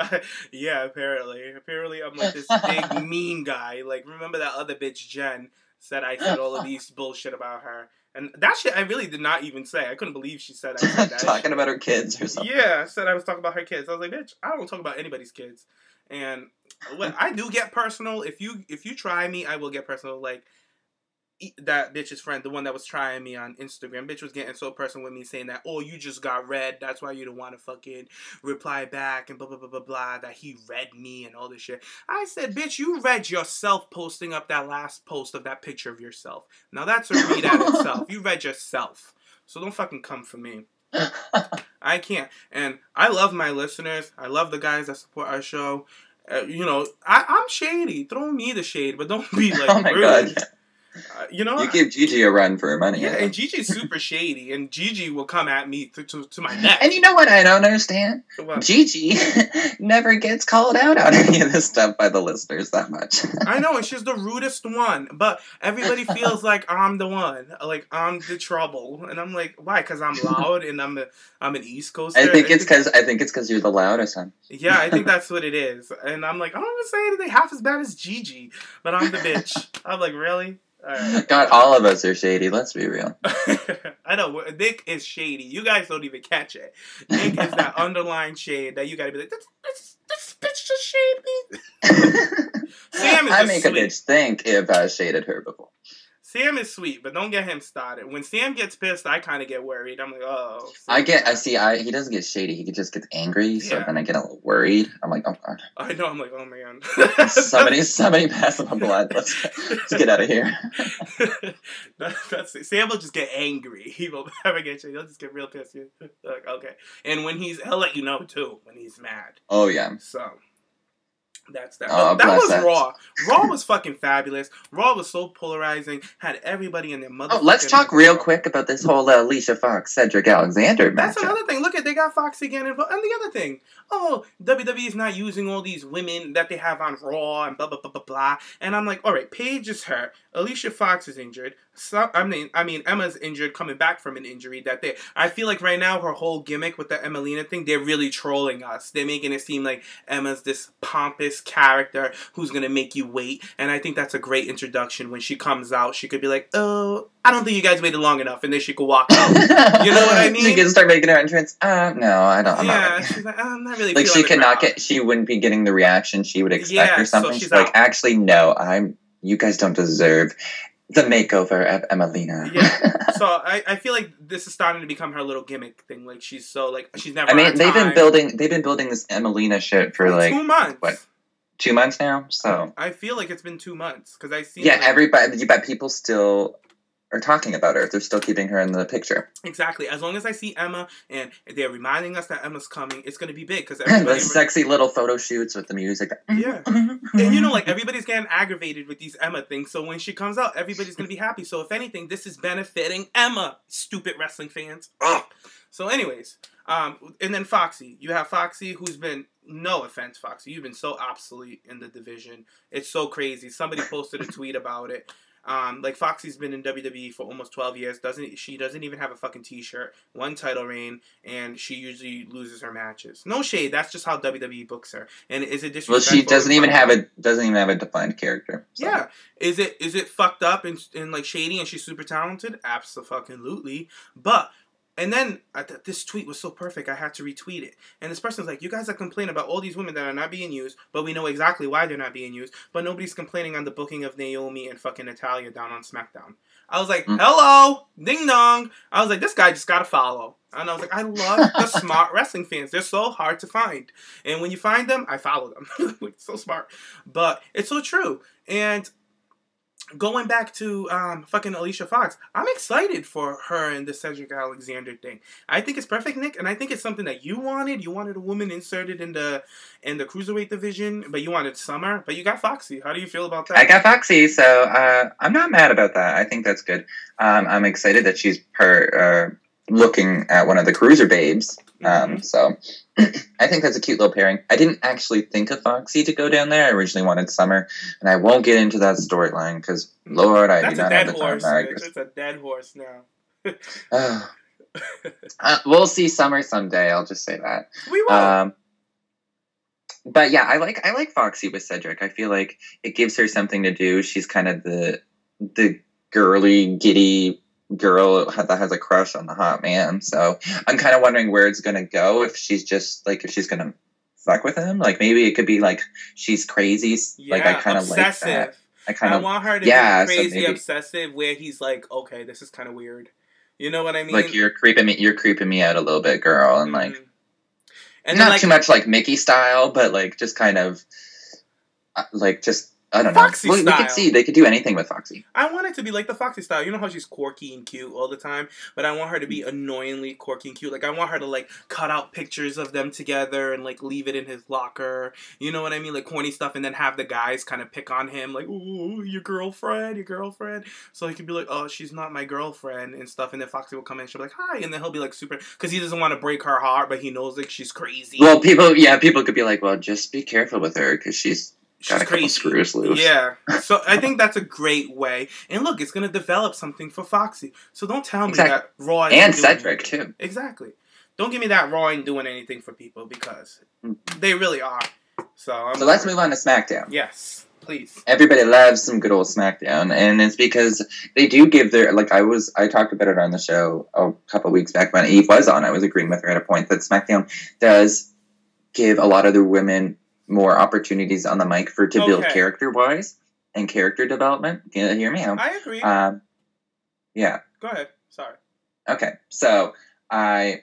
Yeah, apparently. Apparently, I'm like this big, mean guy. Like, remember that other bitch, Jen, said I said all of these bullshit about her. And that shit I really did not even say. I couldn't believe she said I said that. Talking about her kids or something. Yeah, I said I was talking about her kids. I was like, bitch, I don't talk about anybody's kids. And when I do get personal, if you try me, I will get personal. Like, that bitch's friend, the one that was trying me on Instagram, bitch was getting so personal with me saying that, oh, you just got read, that's why you don't want to fucking reply back and blah, blah, blah, blah, blah, that he read me and all this shit. I said, bitch, you read yourself posting up that last post of that picture of yourself. Now that's a read at itself. You read yourself. So don't fucking come for me. I can't. And I love my listeners. I love the guys that support our show. You know, I'm shady. Throw me the shade, but don't be like, oh my rude. God. You know, you give Gigi a run for her money. Yeah, and Gigi's super shady, and Gigi will come at me to my neck. And you know what I don't understand? What? Gigi never gets called out on any of this stuff by the listeners that much. I know, and she's the rudest one, but everybody feels like I'm the one, like I'm the trouble, and I'm like, why? Because I'm loud and I'm an East Coaster. I think it's because you're the loudest one. Yeah, I think that's what it is, and I'm like, I don't even say anything half as bad as Gigi, but I'm the bitch. I'm like, really? Right. God, all of us are shady. Let's be real. I know. Nick is shady. You guys don't even catch it. Nick is that underlying shade that you gotta be like, this bitch just shaded me. Sam is I make sweet. A bitch think if I shaded her before. Sam is sweet, but don't get him started. When Sam gets pissed, I kind of get worried. I'm like, oh. He doesn't get shady. He just gets angry. So then I get a little worried. I'm like, oh God. I know. I'm like, oh man. somebody pass him a blood. Let's get out of here. That's it. Sam will just get angry. He will never get shady. He'll just get real pissed. Like, okay. And he'll let you know too when he's mad. Oh yeah. So. That's that. Oh, that was that. Raw. Raw was fucking fabulous. Raw was so polarizing. Had everybody in their mother. Oh, let's talk real quick about this whole Alicia Fox, Cedric Alexander match. That's another thing. Look they got Fox again involved. And the other thing, WWE is not using all these women that they have on Raw and blah blah blah blah blah. And I'm like, all right, Paige is hurt. Alicia Fox is injured. I mean, Emma's injured, coming back from an injury. I feel like right now her whole gimmick with the Emelina thing, they're really trolling us. They're making it seem like Emma's this pompous character who's gonna make you wait. And I think that's a great introduction. When she comes out, she could be like, oh, I don't think you guys waited long enough, and then she could walk out. You know what I mean? She can start making her entrance. No, I don't. She's like, I'm not really. Like she could not get. She wouldn't be getting the reaction she would expect or something. So she's like, actually, no, you guys don't deserve the makeover of Emelina. Yeah. So I feel like this is starting to become her little gimmick thing. Like she's never. I mean, they've been building this Emelina shit for like 2 months. What? 2 months now. So I feel like it's been 2 months because I see. Yeah, everybody. But people still are talking about her. They're still keeping her in the picture. Exactly. As long as I see Emma and they're reminding us that Emma's coming, it's going to be big because the sexy little photo shoots with the music. Yeah. And like everybody's getting aggravated with these Emma things. So when she comes out, everybody's going to be happy. So if anything, this is benefiting Emma, stupid wrestling fans. Ugh. So anyways, and then Foxy. You have Foxy who's been, no offense, Foxy, you've been so obsolete in the division. It's so crazy. Somebody posted a tweet about it. Like Foxy's been in WWE for almost 12 years. She doesn't even have a fucking t-shirt, one title reign, and she usually loses her matches. No shade, that's just how WWE books her. And is it disrespectful? Well, she doesn't even have a defined character. So. Yeah. Is it fucked up and like shady and she's super talented? Abso-fucking-lutely. But and then this tweet was so perfect, I had to retweet it. And this person's like, you guys are complaining about all these women that are not being used, but we know exactly why they're not being used. But nobody's complaining on the booking of Naomi and fucking Natalya down on SmackDown. I was like, hello, ding dong. I was like, this guy just got to follow. And I was like, I love the smart wrestling fans. They're so hard to find. And when you find them, I follow them. Like, so smart. But it's so true. And going back to fucking Alicia Fox, I'm excited for her and the Cedric Alexander thing. I think it's perfect, Nick, and I think it's something that you wanted. You wanted a woman inserted in the cruiserweight division, but you wanted Summer. But you got Foxy. How do you feel about that? I got Foxy, so I'm not mad about that. I think that's good. I'm excited that she's looking at one of the cruiser babes. So I think that's a cute little pairing. I didn't actually think of Foxy to go down there. I originally wanted Summer, and I won't get into that storyline because, Lord, I do not have the time. That's a dead horse now. We'll see Summer someday. I'll just say that. We will. But yeah, I like Foxy with Cedric. I feel like it gives her something to do. She's kind of the girly, giddy girl that has a crush on the hot man. So I'm kind of wondering where it's gonna go. If she's gonna fuck with him, like maybe it could be like she's crazy. Yeah, like I kind of like that. I want her to be crazy, obsessive, where he's like, okay, this is kind of weird. You know what I mean? Like you're creeping me out a little bit, girl, and like, and not too much like Mickey style, but like just kind of like just. I don't Foxy know. style. We could see they could do anything with Foxy. I want it to be like the Foxy style. You know how she's quirky and cute all the time, but I want her to be annoyingly quirky and cute. Like I want her to like cut out pictures of them together and like leave it in his locker. You know what I mean? Like corny stuff, and then have the guys kind of pick on him, like, "Ooh, your girlfriend." So he could be like, "Oh, she's not my girlfriend" and stuff. And then Foxy will come in and she'll be like, "Hi," and then he'll be like super because he doesn't want to break her heart, but he knows like she's crazy. Well, people could be like, "Well, just be careful with her because she's got a couple screws loose." Yeah. So I think that's a great way. And look, it's going to develop something for Foxy. So don't tell me that Raw isn't and doing Cedric, anything. too. Exactly. Don't give me that Raw ain't doing anything for people because they really are. So let's move on to SmackDown. Yes, please. Everybody loves some good old SmackDown. And it's because they do give their... Like, I talked about it on the show a couple weeks back when Eve was on. I was agreeing with her at a point that SmackDown does give a lot of the women more opportunities on the mic to build character-wise and character development. Hear me out. I agree. Yeah. Go ahead. Sorry. Okay. So I'm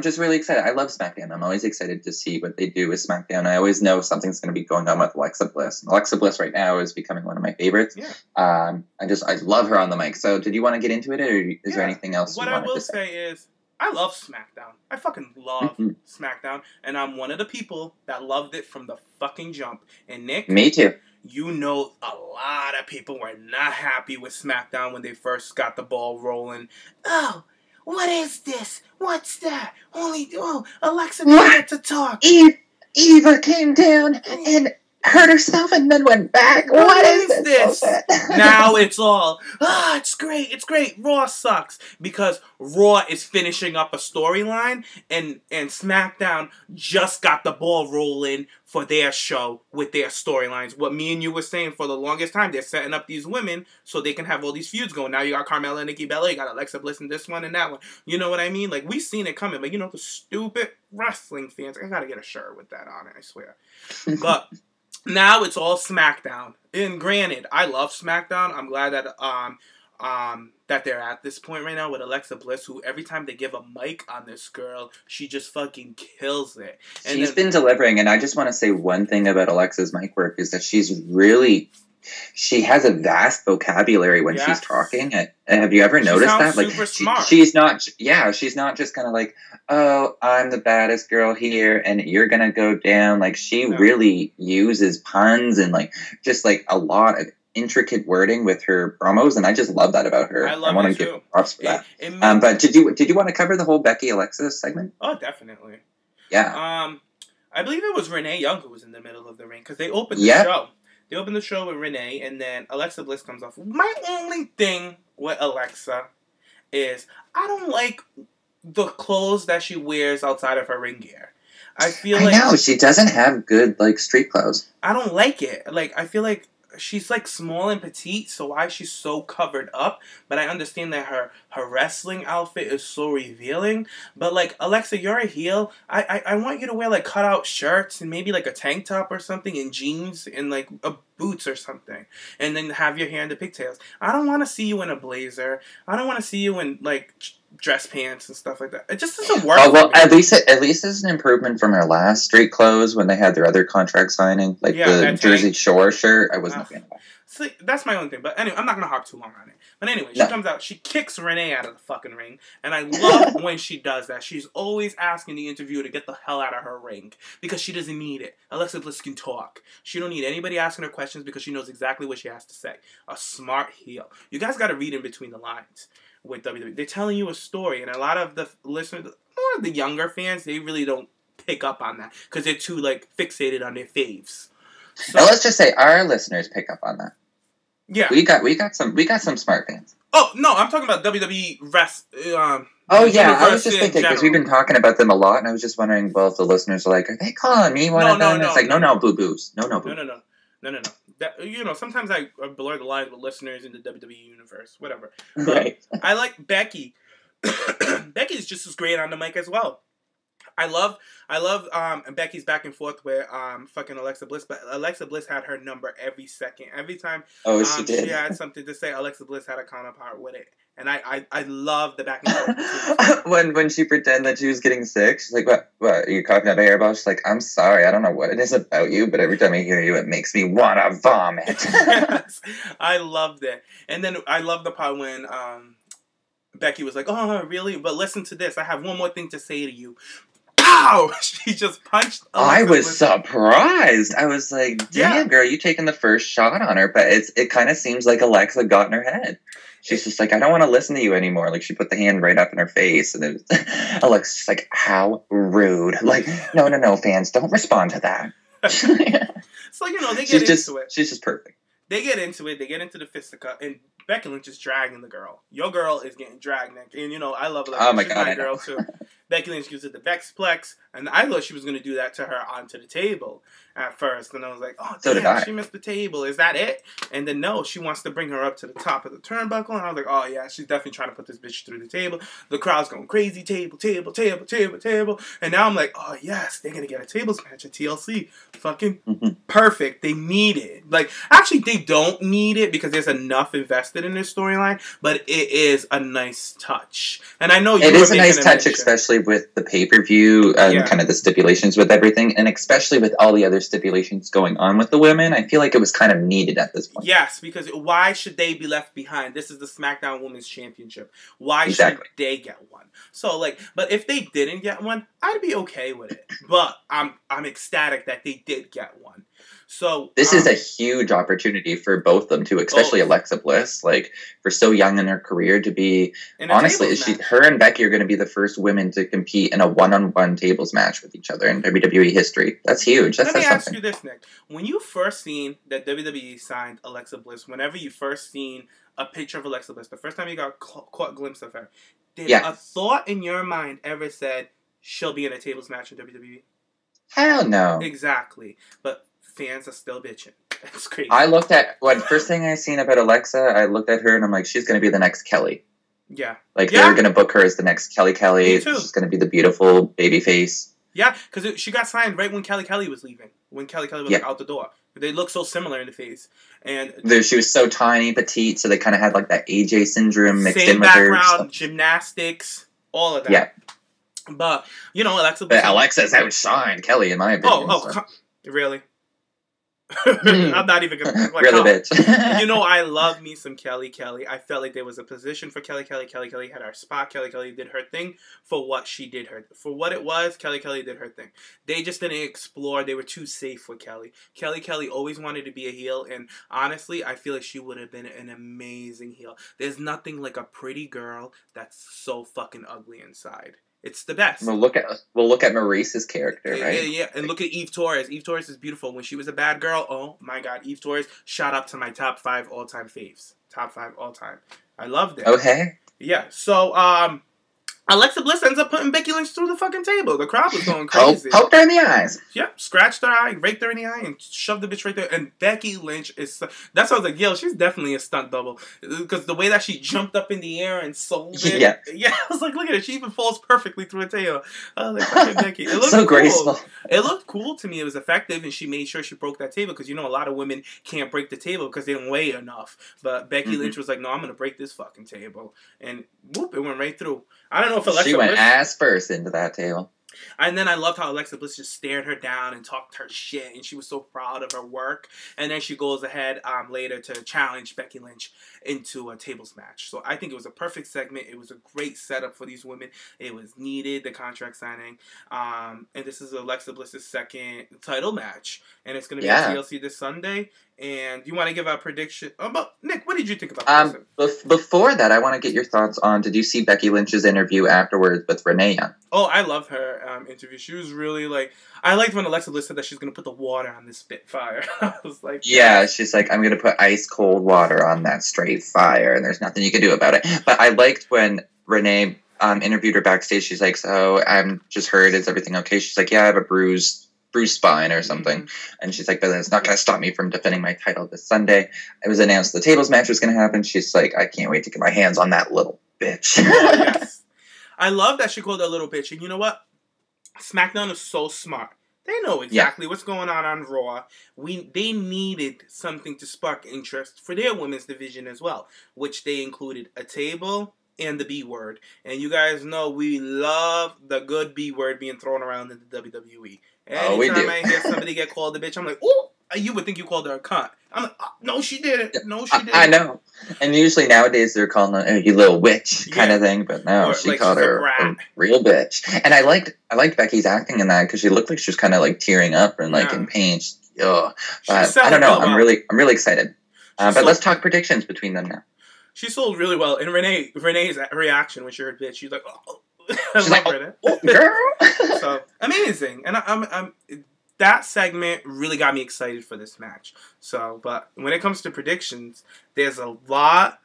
just really excited. I love SmackDown. I'm always excited to see what they do with SmackDown. I always know something's going to be going on with Alexa Bliss. And Alexa Bliss right now is becoming one of my favorites. Yeah. I love her on the mic. So did you want to get into it, or is there anything else you wanted to say? What I will say is, I love SmackDown. I fucking love SmackDown. And I'm one of the people that loved it from the fucking jump. And Nick... Me too. You know a lot of people were not happy with SmackDown when they first got the ball rolling. Oh, what is this? What's that? Alexa didn't get to talk. Eva came down and hurt herself and then went back. What is this? Now it's all, it's great. Raw sucks. Because Raw is finishing up a storyline and SmackDown just got the ball rolling for their show with their storylines. What me and you were saying for the longest time, they're setting up these women so they can have all these feuds going. Now you got Carmella and Nikki Bella, you got Alexa Bliss in this one and that one. You know what I mean? Like, we've seen it coming, but you know, the stupid wrestling fans, I gotta get a shirt with that on it, I swear. But... now it's all SmackDown. And granted, I love SmackDown. I'm glad that that they're at this point right now with Alexa Bliss, who every time they give a mic on this girl, she just fucking kills it. And she's been delivering, and I just want to say one thing about Alexa's mic work is that she has a vast vocabulary when she's talking. Have you ever noticed that? Like, super smart. She's not just kind of like, oh, I'm the baddest girl here, and you're gonna go down. Like, she really uses puns and like just like a lot of intricate wording with her promos, and I just love that about her. I want to give props for that. But did you want to cover the whole Becky Alexa segment? Oh, definitely. Yeah. I believe it was Renee Young who was in the middle of the ring because they opened the show. They open the show with Renee, and then Alexa Bliss comes off. My only thing with Alexa is I don't like the clothes that she wears outside of her ring gear. I know she doesn't have good like street clothes. I don't like it. Like I feel like she's like small and petite, so why is she so covered up? But I understand that her wrestling outfit is so revealing. But like Alexa, you're a heel. I want you to wear like cutout shirts and maybe like a tank top or something and jeans and like boots or something, and then have your hair in the pigtails. I don't want to see you in a blazer. I don't want to see you in like dress pants and stuff like that. It just doesn't work. Oh well, at least it's an improvement from her last street clothes when they had their other contract signing, like the Jersey Shore shirt. I wasn't a fan of that. So that's my own thing. But anyway, I'm not gonna harp too long on it. But anyway, she comes out, she kicks Renee out of the fucking ring, and I love when she does that. She's always asking the interviewer to get the hell out of her ring because she doesn't need it. Alexa Bliss can talk. She don't need anybody asking her questions because she knows exactly what she has to say. A smart heel. You guys got to read in between the lines with WWE. They're telling you a story, and a lot of the listeners, more of the younger fans, they really don't pick up on that because they're too like fixated on their faves. So, now let's just say our listeners pick up on that. Yeah, we got some smart fans. Oh no, I'm talking about WWE oh yeah, I was just thinking because we've been talking about them a lot, and I was just wondering, well, if the listeners are like, are they calling me one of them? It's like, no, boo boos, no. That, sometimes I blur the lines with listeners in the WWE universe, whatever. Right. I like Becky. Becky's just as great on the mic as well. I love Becky's back and forth with fucking Alexa Bliss, but Alexa Bliss had her number every second. Every time she did. She had something to say, Alexa Bliss had a counterpart with it. And I love the back and forth. when she pretended that she was getting sick, she's like, what are you coughing up air about? She's like, I'm sorry, I don't know what it is about you, but every time I hear you, it makes me want to vomit. Yes, I loved it. And then I love the part when Becky was like, oh, really? But listen to this. I have one more thing to say to you. Pow! She just punched Alexa. I was surprised. I was like, damn, girl, you taking the first shot on her. But it kind of seems like Alexa got in her head. She's just like, I don't want to listen to you anymore. Like, she put the hand right up in her face. And Alexa's like, how rude. Like, no, fans, don't respond to that. So, they get into it. She's just perfect. They get into it. They get into the fisticuff. And Becky Lynch is dragging the girl. Your girl is getting dragged, Nick. And, I love her. Oh, my She's God. my girl, too. Becky Lynch gives it the Vexplex. And I thought she was going to do that to her onto the table at first. And I was like, oh, so damn, she missed the table. Is that it? And then, no, she wants to bring her up to the top of the turnbuckle. And I was like, oh, yeah, she's definitely trying to put this bitch through the table. The crowd's going crazy. Table. And now I'm like, oh, yes, they're going to get a tables match at TLC. Fucking perfect. They need it. Like, actually, they don't need it because there's enough invested in this storyline. But it is a nice touch. And I know it is a nice touch, especially with the pay-per-view and kind of the stipulations with everything, and especially with all the other stipulations going on with the women. I feel like it was kind of needed at this point. Yes, because why should they be left behind? This is the SmackDown Women's Championship. Why should they get one? So, but if they didn't get one, I'd be okay with it. But I'm ecstatic that they did get one. So this is a huge opportunity for both of them too, especially Alexa Bliss. Like, for so young in her career to be, honestly, her and Becky are going to be the first women to compete in a one-on-one tables match with each other in WWE history. That's huge. Let me ask you this, Nick. When you first seen that WWE signed Alexa Bliss, whenever you first seen a picture of Alexa Bliss, the first time you got caught a glimpse of her, did a thought in your mind ever said she'll be in a tables match in WWE? Hell no. Exactly. But fans are still bitching. That's crazy. I looked at first thing I seen about Alexa, I looked at her and I'm like, she's going to be the next Kelly. Yeah. They're going to book her as the next Kelly. She's going to be the beautiful baby face. Yeah, because she got signed right when Kelly was leaving. When Kelly was out the door. They look so similar in the face. And she was so tiny, petite, so they kind of had like that AJ syndrome mixed in with her. Same background, gymnastics, all of that. Yeah. But, Alexa Bliss... But Alexa's outshined Kelly, in my opinion. Really? I'm not even gonna really, bitch. I love me some Kelly. I felt like there was a position for Kelly. Kelly had our spot. Kelly did her thing for what she did for what it was. Kelly did her thing. They just didn't explore. They were too safe with Kelly. Kelly always wanted to be a heel, and honestly, I feel like she would have been an amazing heel. There's nothing like a pretty girl that's so fucking ugly inside. It's the best. We'll look at Maurice's character, right? Yeah, and look at Eve Torres. Eve Torres is beautiful. When she was a bad girl, oh my God, Eve Torres shot up to my top 5 all-time faves. Top 5 all-time. I loved it. Okay. Yeah, so, Alexa Bliss ends up putting Becky Lynch through the fucking table. The crowd was going crazy. Poked her in the eyes. Yep, scratched her eye, raked her in the eye, and shoved the bitch right there. And Becky Lynch is... That's why I was like, yo, she's definitely a stunt double. Because the way that she jumped up in the air and sold it... Yeah, I was like, look at it. She even falls perfectly through a table. I was like, fucking Becky. It looked so cool. graceful. It looked cool to me. It was effective, and she made sure she broke that table. Because, you know, a lot of women can't break the table because they don't weigh enough. But Becky Lynch was like, no, I'm going to break this fucking table. And whoop, it went right through. I don't know if Alexa She went Bliss... ass first into that table. And then I loved how Alexa Bliss just stared her down and talked her shit, and she was so proud of her work. And then she goes ahead later to challenge Becky Lynch into a tables match. So I think it was a perfect segment. It was a great setup for these women. It was needed, the contract signing. And this is Alexa Bliss's second title match. And it's going to be on TLC this Sunday. And you want to give a prediction? Nick, what did you think about this? Before that, I want to get your thoughts on, did you see Becky Lynch's interview afterwards with Renee Young? Oh, I love her interview. She was really like... I liked when Alexa Bliss said that she's going to put the water on this Spitfire. I was like... Yeah, she's like, I'm going to put ice cold water on that straight fire, and there's nothing you can do about it. But I liked when Renee interviewed her backstage. She's like, so I'm just heard, is everything okay? She's like, yeah, I have a bruised spine or something. And she's like, but it's not going to stop me from defending my title this Sunday. It was announced the tables match was going to happen. She's like, I can't wait to get my hands on that little bitch. Oh, yes. I love that she called her a little bitch. And you know what? SmackDown is so smart. They know exactly what's going on Raw. They needed something to spark interest for their women's division as well, which they included a table and the B word. And you guys know we love the good B word being thrown around in the WWE. Anytime I hear somebody get called a bitch, I'm like, ooh, you would think you called her a cunt. I'm like, no, she didn't. No, she didn't. I know. And usually nowadays they're calling her you little witch kind of thing, but no, she called her a real bitch. And I liked Becky's acting in that because she looked like she was kind of like tearing up and like in pain. But I don't know. I'm really excited. But let's talk predictions between them now. She sold really well. And Renee's reaction when she heard bitch, she's like, oh. She's like, oh, girl. So amazing. And I'm that segment really got me excited for this match. So, but when it comes to predictions, there's a lot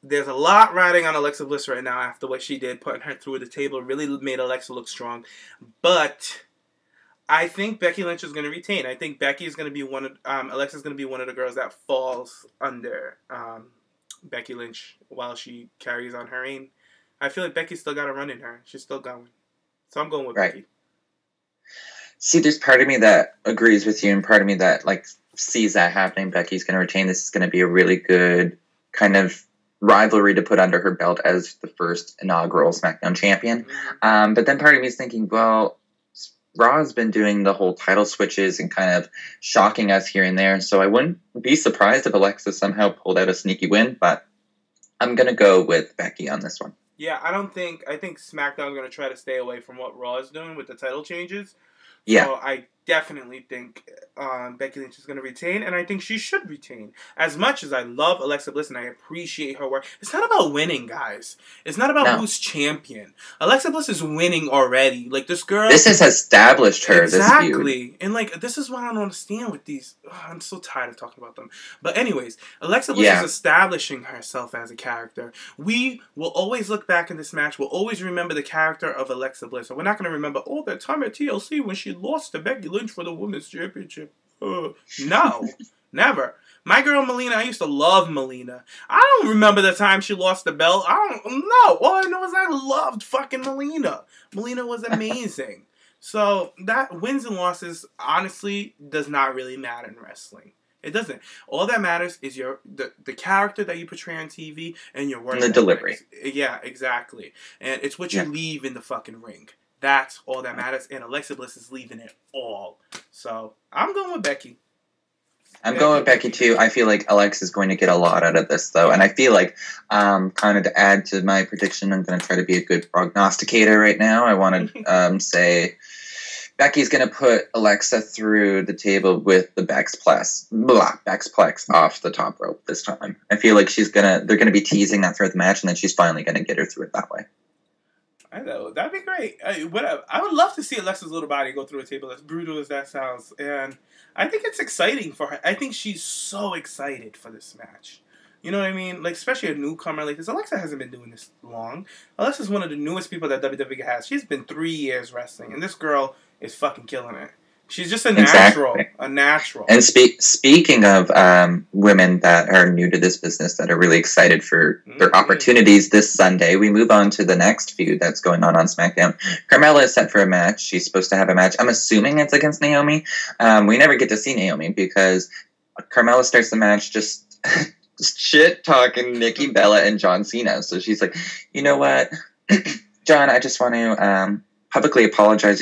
riding on Alexa Bliss right now after what she did, putting her through the table. Really made Alexa look strong. But I think Becky Lynch is going to retain. I think Becky is going to be Alexa's going to be one of the girls that falls under Becky Lynch while she carries on her reign. I feel like Becky's still got a run in her. She's still going. So I'm going with Becky. See, there's part of me that agrees with you and part of me that like sees that happening. Becky's going to retain. This is going to be a really good kind of rivalry to put under her belt as the first inaugural SmackDown champion. But then part of me is thinking, well, Raw has been doing the whole title switches and kind of shocking us here and there. So I wouldn't be surprised if Alexa somehow pulled out a sneaky win, but I'm going to go with Becky on this one. Yeah, I think SmackDown's going to try to stay away from what Raw is doing with the title changes. Yeah. So I definitely think Becky Lynch is going to retain, and I think she should retain. As much as I love Alexa Bliss and I appreciate her work, it's not about winning, guys. It's not about who's champion. Alexa Bliss is winning already. Like, this girl... This has established her, exactly. this feud. And, like, this is what I don't understand with these... I'm so tired of talking about them. But anyways, Alexa Bliss is establishing herself as a character. We will always look back in this match. We'll always remember the character of Alexa Bliss. And we're not going to remember, that time at TLC when she lost to Becky Lynch for the Women's Championship. No. Never. My girl Melina, I used to love Melina. I don't remember the time she lost the belt. I don't know. All I know is I loved fucking Melina. Melina was amazing. So that wins and losses, honestly, does not really matter in wrestling. It doesn't. All that matters is the character that you portray on TV and your work. And the delivery. Yeah, exactly. And it's what you leave in the fucking ring. That's all that matters. And Alexa Bliss is leaving it all. So I'm going with Becky. I'm going with Becky too. I feel like Alexa's going to get a lot out of this though. And I feel like kind of to add to my prediction, I'm going to try to be a good prognosticator right now. I want to say Becky's going to put Alexa through the table with the Bexplex off the top rope this time. I feel like they're going to be teasing that throughout the match, and then she's finally going to get her through it that way. I know. That'd be great. I would love to see Alexa's little body go through a table, as brutal as that sounds. And I think it's exciting for her. I think she's so excited for this match. You know what I mean? Like, especially a newcomer like this. Alexa hasn't been doing this long. Alexa's one of the newest people that WWE has. She's been 3 years wrestling. And this girl is fucking killing it. She's just a natural. Exactly. A natural. And speaking of women that are new to this business that are really excited for their opportunities this Sunday, we move on to the next feud that's going on SmackDown. Carmella is set for a match. She's supposed to have a match. I'm assuming it's against Naomi. We never get to see Naomi because Carmella starts the match just shit talking Nikki Bella and John Cena. So she's like, you know what, John, I just want to publicly apologize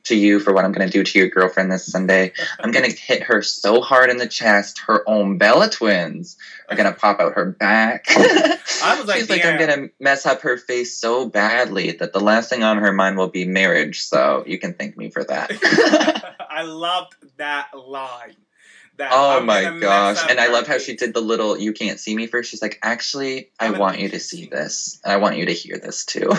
to you for what I'm going to do to your girlfriend this Sunday. I'm going to hit her so hard in the chest, her own Bella twins are going to pop out her back. I was like, she's like, I'm going to mess up her face so badly that the last thing on her mind will be marriage. So you can thank me for that. I loved that line. Oh my gosh. And I loved how she did the little, you can't see me first. She's like, actually, I want you to see this. And I want you to hear this too.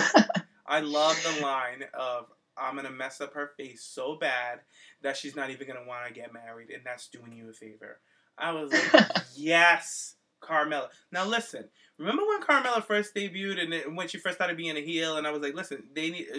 I love the line of, I'm going to mess up her face so bad that she's not even going to want to get married, and that's doing you a favor. I was like, yes, Carmella. Now listen, remember when Carmella first debuted and when she first started being a heel, and I was like, listen,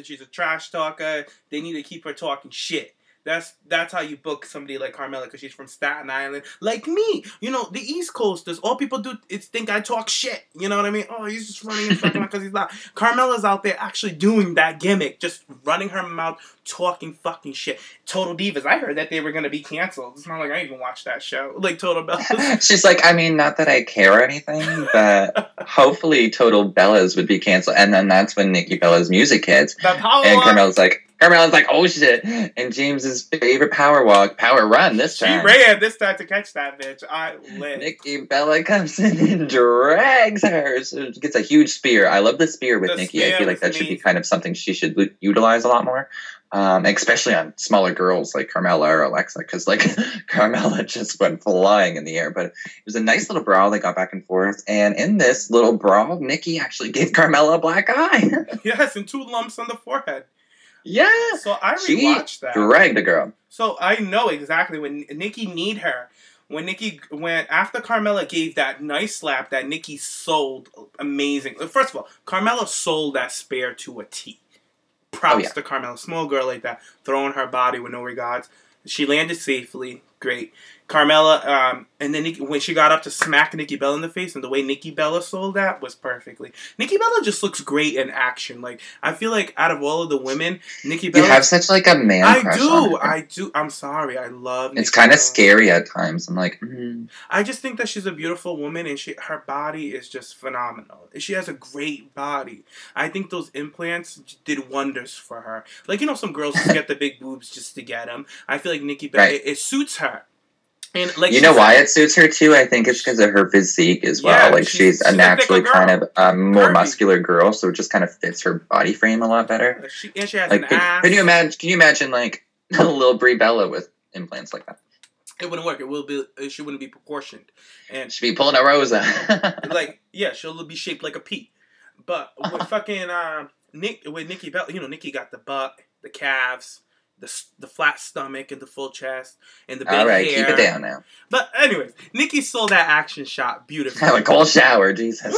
she's a trash talker. They need to keep her talking shit. That's how you book somebody like Carmella, because she's from Staten Island. Like me, you know, the East Coasters, all people do is think I talk shit. You know what I mean? Oh, he's just running and fucking because he's not. Carmella's out there actually doing that gimmick, just running her mouth, talking fucking shit. Total Divas, I heard that they were going to be canceled. It's not like I even watched that show. Like Total Bellas. She's like, I mean, not that I care or anything, but hopefully Total Bellas would be canceled. And then that's when Nikki Bella's music hits. And Carmella's like, oh shit. And James's favorite power run this time. She ran this time to catch that bitch. I lit. Nikki Bella comes in and drags her. So she gets a huge spear. I love the spear with Nikki. I feel like that should be kind of something she should utilize a lot more. Especially on smaller girls like Carmella or Alexa, because like Carmella just went flying in the air. But it was a nice little brawl. They got back and forth. And in this little brawl, Nikki actually gave Carmella a black eye. Yes, and 2 lumps on the forehead. Yeah. So I rewatched that. Dragged the girl. So I know exactly when Nikki need her. When after Carmella gave that nice slap that Nikki sold amazing. First of all, Carmella sold that spear to a T. Props to Carmella. Small girl like that. Throwing her body with no regards. She landed safely. Great. Carmella, and then when she got up to smack Nikki Bella in the face, and the way Nikki Bella sold that was perfectly. Nikki Bella just looks great in action. Like, I feel like out of all of the women, Nikki Bella... You have such like a man crush on her. I do. I'm sorry. I love Nikki It's kind of scary at times. I'm like, I just think that she's a beautiful woman, and her body is just phenomenal. She has a great body. I think those implants did wonders for her. Like, you know, some girls just get the big boobs just to get them. I feel like Nikki Bella, it suits her. And like, you know why it suits her too? I think it's because of her physique as well. Yeah, like she's a naturally kind of more muscular girl, so it just kind of fits her body frame a lot better. She has like, an ass. Can you imagine like a little Brie Bella with implants like that? It wouldn't work. She wouldn't be proportioned, and she'd be pulling a Rosa. Like, yeah, she'll be shaped like a pea. But with fucking with Nikki Bella, you know, Nikki got the butt, the calves. The flat stomach and the full chest and the big hair. All right, keep it down now. But anyways, Nikki sold that action shot beautifully. Have a cold shower, Jesus.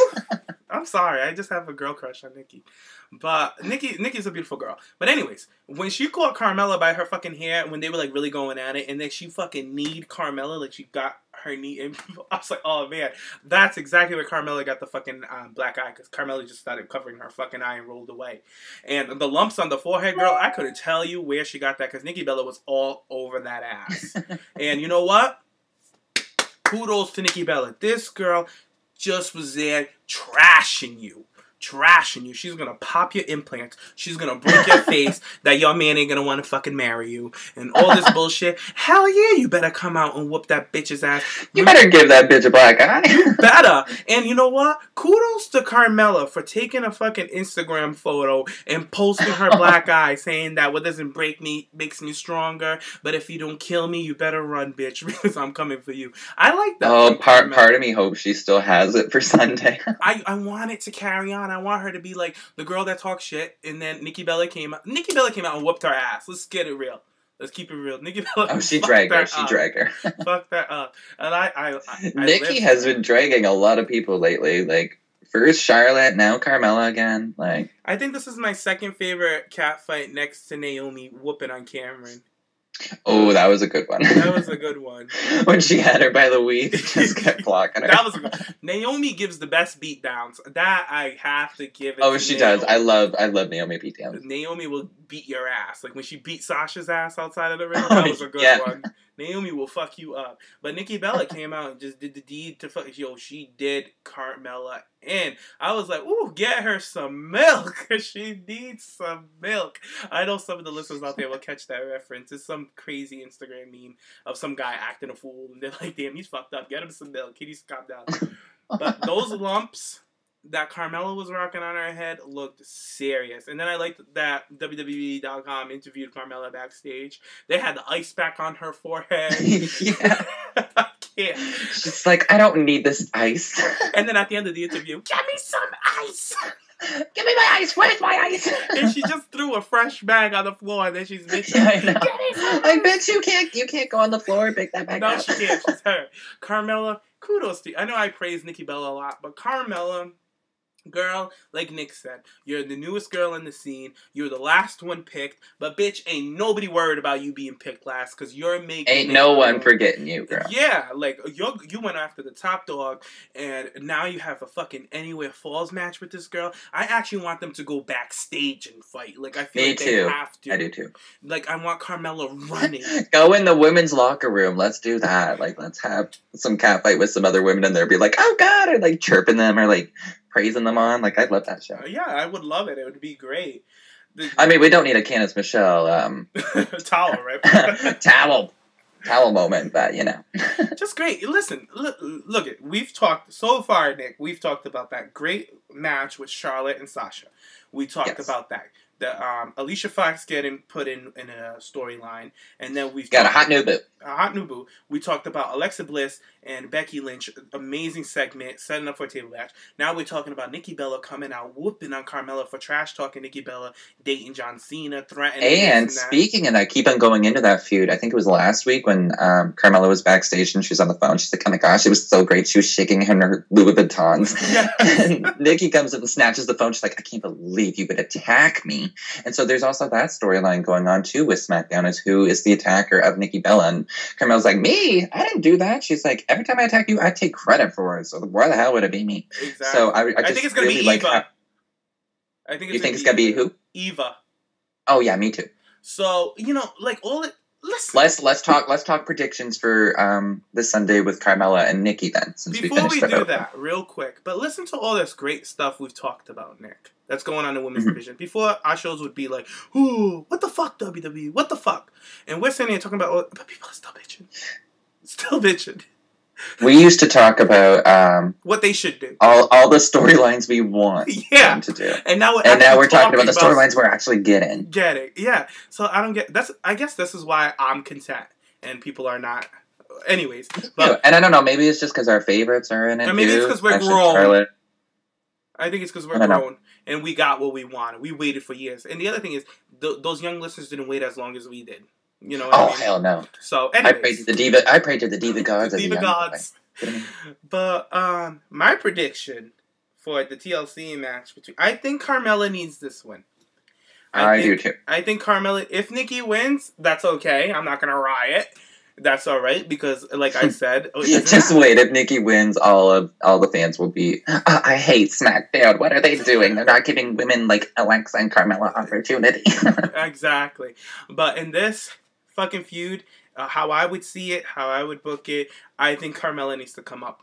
I'm sorry, I just have a girl crush on Nikki. But Nikki's a beautiful girl. But anyways, when she caught Carmella by her fucking hair, when they were like really going at it, and then she fucking kneed Carmella, like she got her knee in. I was like, oh man, that's exactly where Carmella got the fucking black eye, because Carmella just started covering her fucking eye and rolled away. And the lumps on the forehead, girl, I couldn't tell you where she got that, because Nikki Bella was all over that ass. And you know what? Kudos to Nikki Bella. This girl just was there trashing you. She's gonna pop your implants. She's gonna break your face. That your man ain't gonna want to fucking marry you. And all this bullshit. Hell yeah, you better come out and whoop that bitch's ass. You better give that bitch a black eye. You better. And you know what? Kudos to Carmella for taking a fucking Instagram photo and posting her black eye, saying that what doesn't break me makes me stronger. But if you don't kill me, you better run, bitch, because I'm coming for you. I like that. Oh, part of me hopes she still has it for Sunday. I want it to carry on. on. I want her to be like the girl that talks shit. And then Nikki Bella came out. Nikki Bella came out and whooped her ass. Let's get it real. Let's keep it real. Nikki Bella. Oh, she dragged her. She dragged her. Fucked that up. And I Nikki has been dragging a lot of people lately. Like, first Charlotte, now Carmella again. Like, I think this is my second favorite cat fight next to Naomi whooping on Cameron. Oh, that was a good one. That was a good one. When she had her by the weave, just kept blocking her. That was a good. Naomi gives the best beatdowns. That I have to give it. Oh, to she Naomi. does. I love Naomi beatdowns. Naomi will beat your ass. Like when she beat Sasha's ass outside of the ring. That was a good one. Naomi will fuck you up. But Nikki Bella came out and just did the deed to fuck. Yo, she did Carmella in. I was like, ooh, get her some milk. She needs some milk. I know some of the listeners out there will catch that reference. It's some crazy Instagram meme of some guy acting a fool. And they're like, damn, he's fucked up. Get him some milk. He needs to calm down. But those lumps that Carmella was rocking on her head looked serious. And then I liked that WWE.com interviewed Carmella backstage. They had the ice pack on her forehead. Yeah. I can't. She's like, I don't need this ice. And then at the end of the interview, get me some ice. Give me my ice. Where's my ice? And she just threw a fresh bag on the floor, and then she's bitching. Yeah, I know. I bet you can't go on the floor and pick that back up. No, she can't. She's her. Carmella, kudos to you. I know I praise Nikki Bella a lot, but Carmella, girl, like Nick said, you're the newest girl in the scene. You're the last one picked, but bitch, ain't nobody worried about you being picked last because you're making. Ain't no one forgetting you, girl. Yeah, like you went after the top dog, and now you have a fucking Anywhere Falls match with this girl. I actually want them to go backstage and fight. Like I feel they have to. I do too. Like I want Carmella running. Go in the women's locker room. Let's do that. Like let's have some cat fight with some other women in there. Be like, oh god, or like chirping them or like praising them on. Like, I'd love that show. Yeah, I would love it. It would be great. I mean, we don't need a Candice Michelle towel, right? towel moment, but you know. Just great. Listen, look it. We've talked so far, Nick. We've talked about that great match with Charlotte and Sasha. We talked about that. The Alicia Fox getting put in a storyline, and then we've got a hot new boo. A hot new boo. We talked about Alexa Bliss and Becky Lynch. Amazing segment, setting up for a table match. Now we're talking about Nikki Bella coming out, whooping on Carmella for trash talking Nikki Bella, dating John Cena, threatening. And speaking of that, keep on going into that feud. I think it was last week when Carmella was backstage and she was on the phone. She's like, oh my gosh, it was so great. She was shaking her Louis Vuittons. Yes. And Nikki comes up and snatches the phone. She's like, I can't believe you would attack me. And so there's also that storyline going on too with SmackDown, is who is the attacker of Nikki Bella. And Carmella's like, me? I didn't do that. She's like, every time I attack you, I take credit for it. So why the hell would it be me? Exactly. So I think it's going to be Eva. I think it's going to be who? Eva. Oh yeah, me too. So, you know, like all it. Listen. Let's talk predictions for this Sunday with Carmella and Nikki then. Since Before we do that, real quick, but listen to all this great stuff we've talked about, Nick. That's going on in the women's division. Before, our shows would be like, ooh, what the fuck, WWE? What the fuck? And we're sitting here talking about, but people are still bitching. Still bitching. We used to talk about what they should do. All the storylines we want them to do. And now we're talking about the storylines we're actually getting. Yeah. So I don't get that's. I guess this is why I'm content and people are not. Anyways, but, and I don't know. Maybe it's just because our favorites are in it. And maybe it's because we're grown. I think it's because we're grown and we got what we wanted. We waited for years. And the other thing is, those young listeners didn't wait as long as we did. You know what I mean? Hell no. So anyways, I prayed to the diva gods. The diva gods. But my prediction for the TLC match I think Carmella needs this win. I do too. I think Carmella. If Nikki wins, that's okay. I'm not gonna riot. That's all right because, like I said, just wait. If Nikki wins, all the fans will be. I hate SmackDown. What are they doing? They're not giving women like Alexa and Carmella opportunity. Exactly. But in this fucking feud, how I would see it, how I would book it, I think Carmella needs to come up.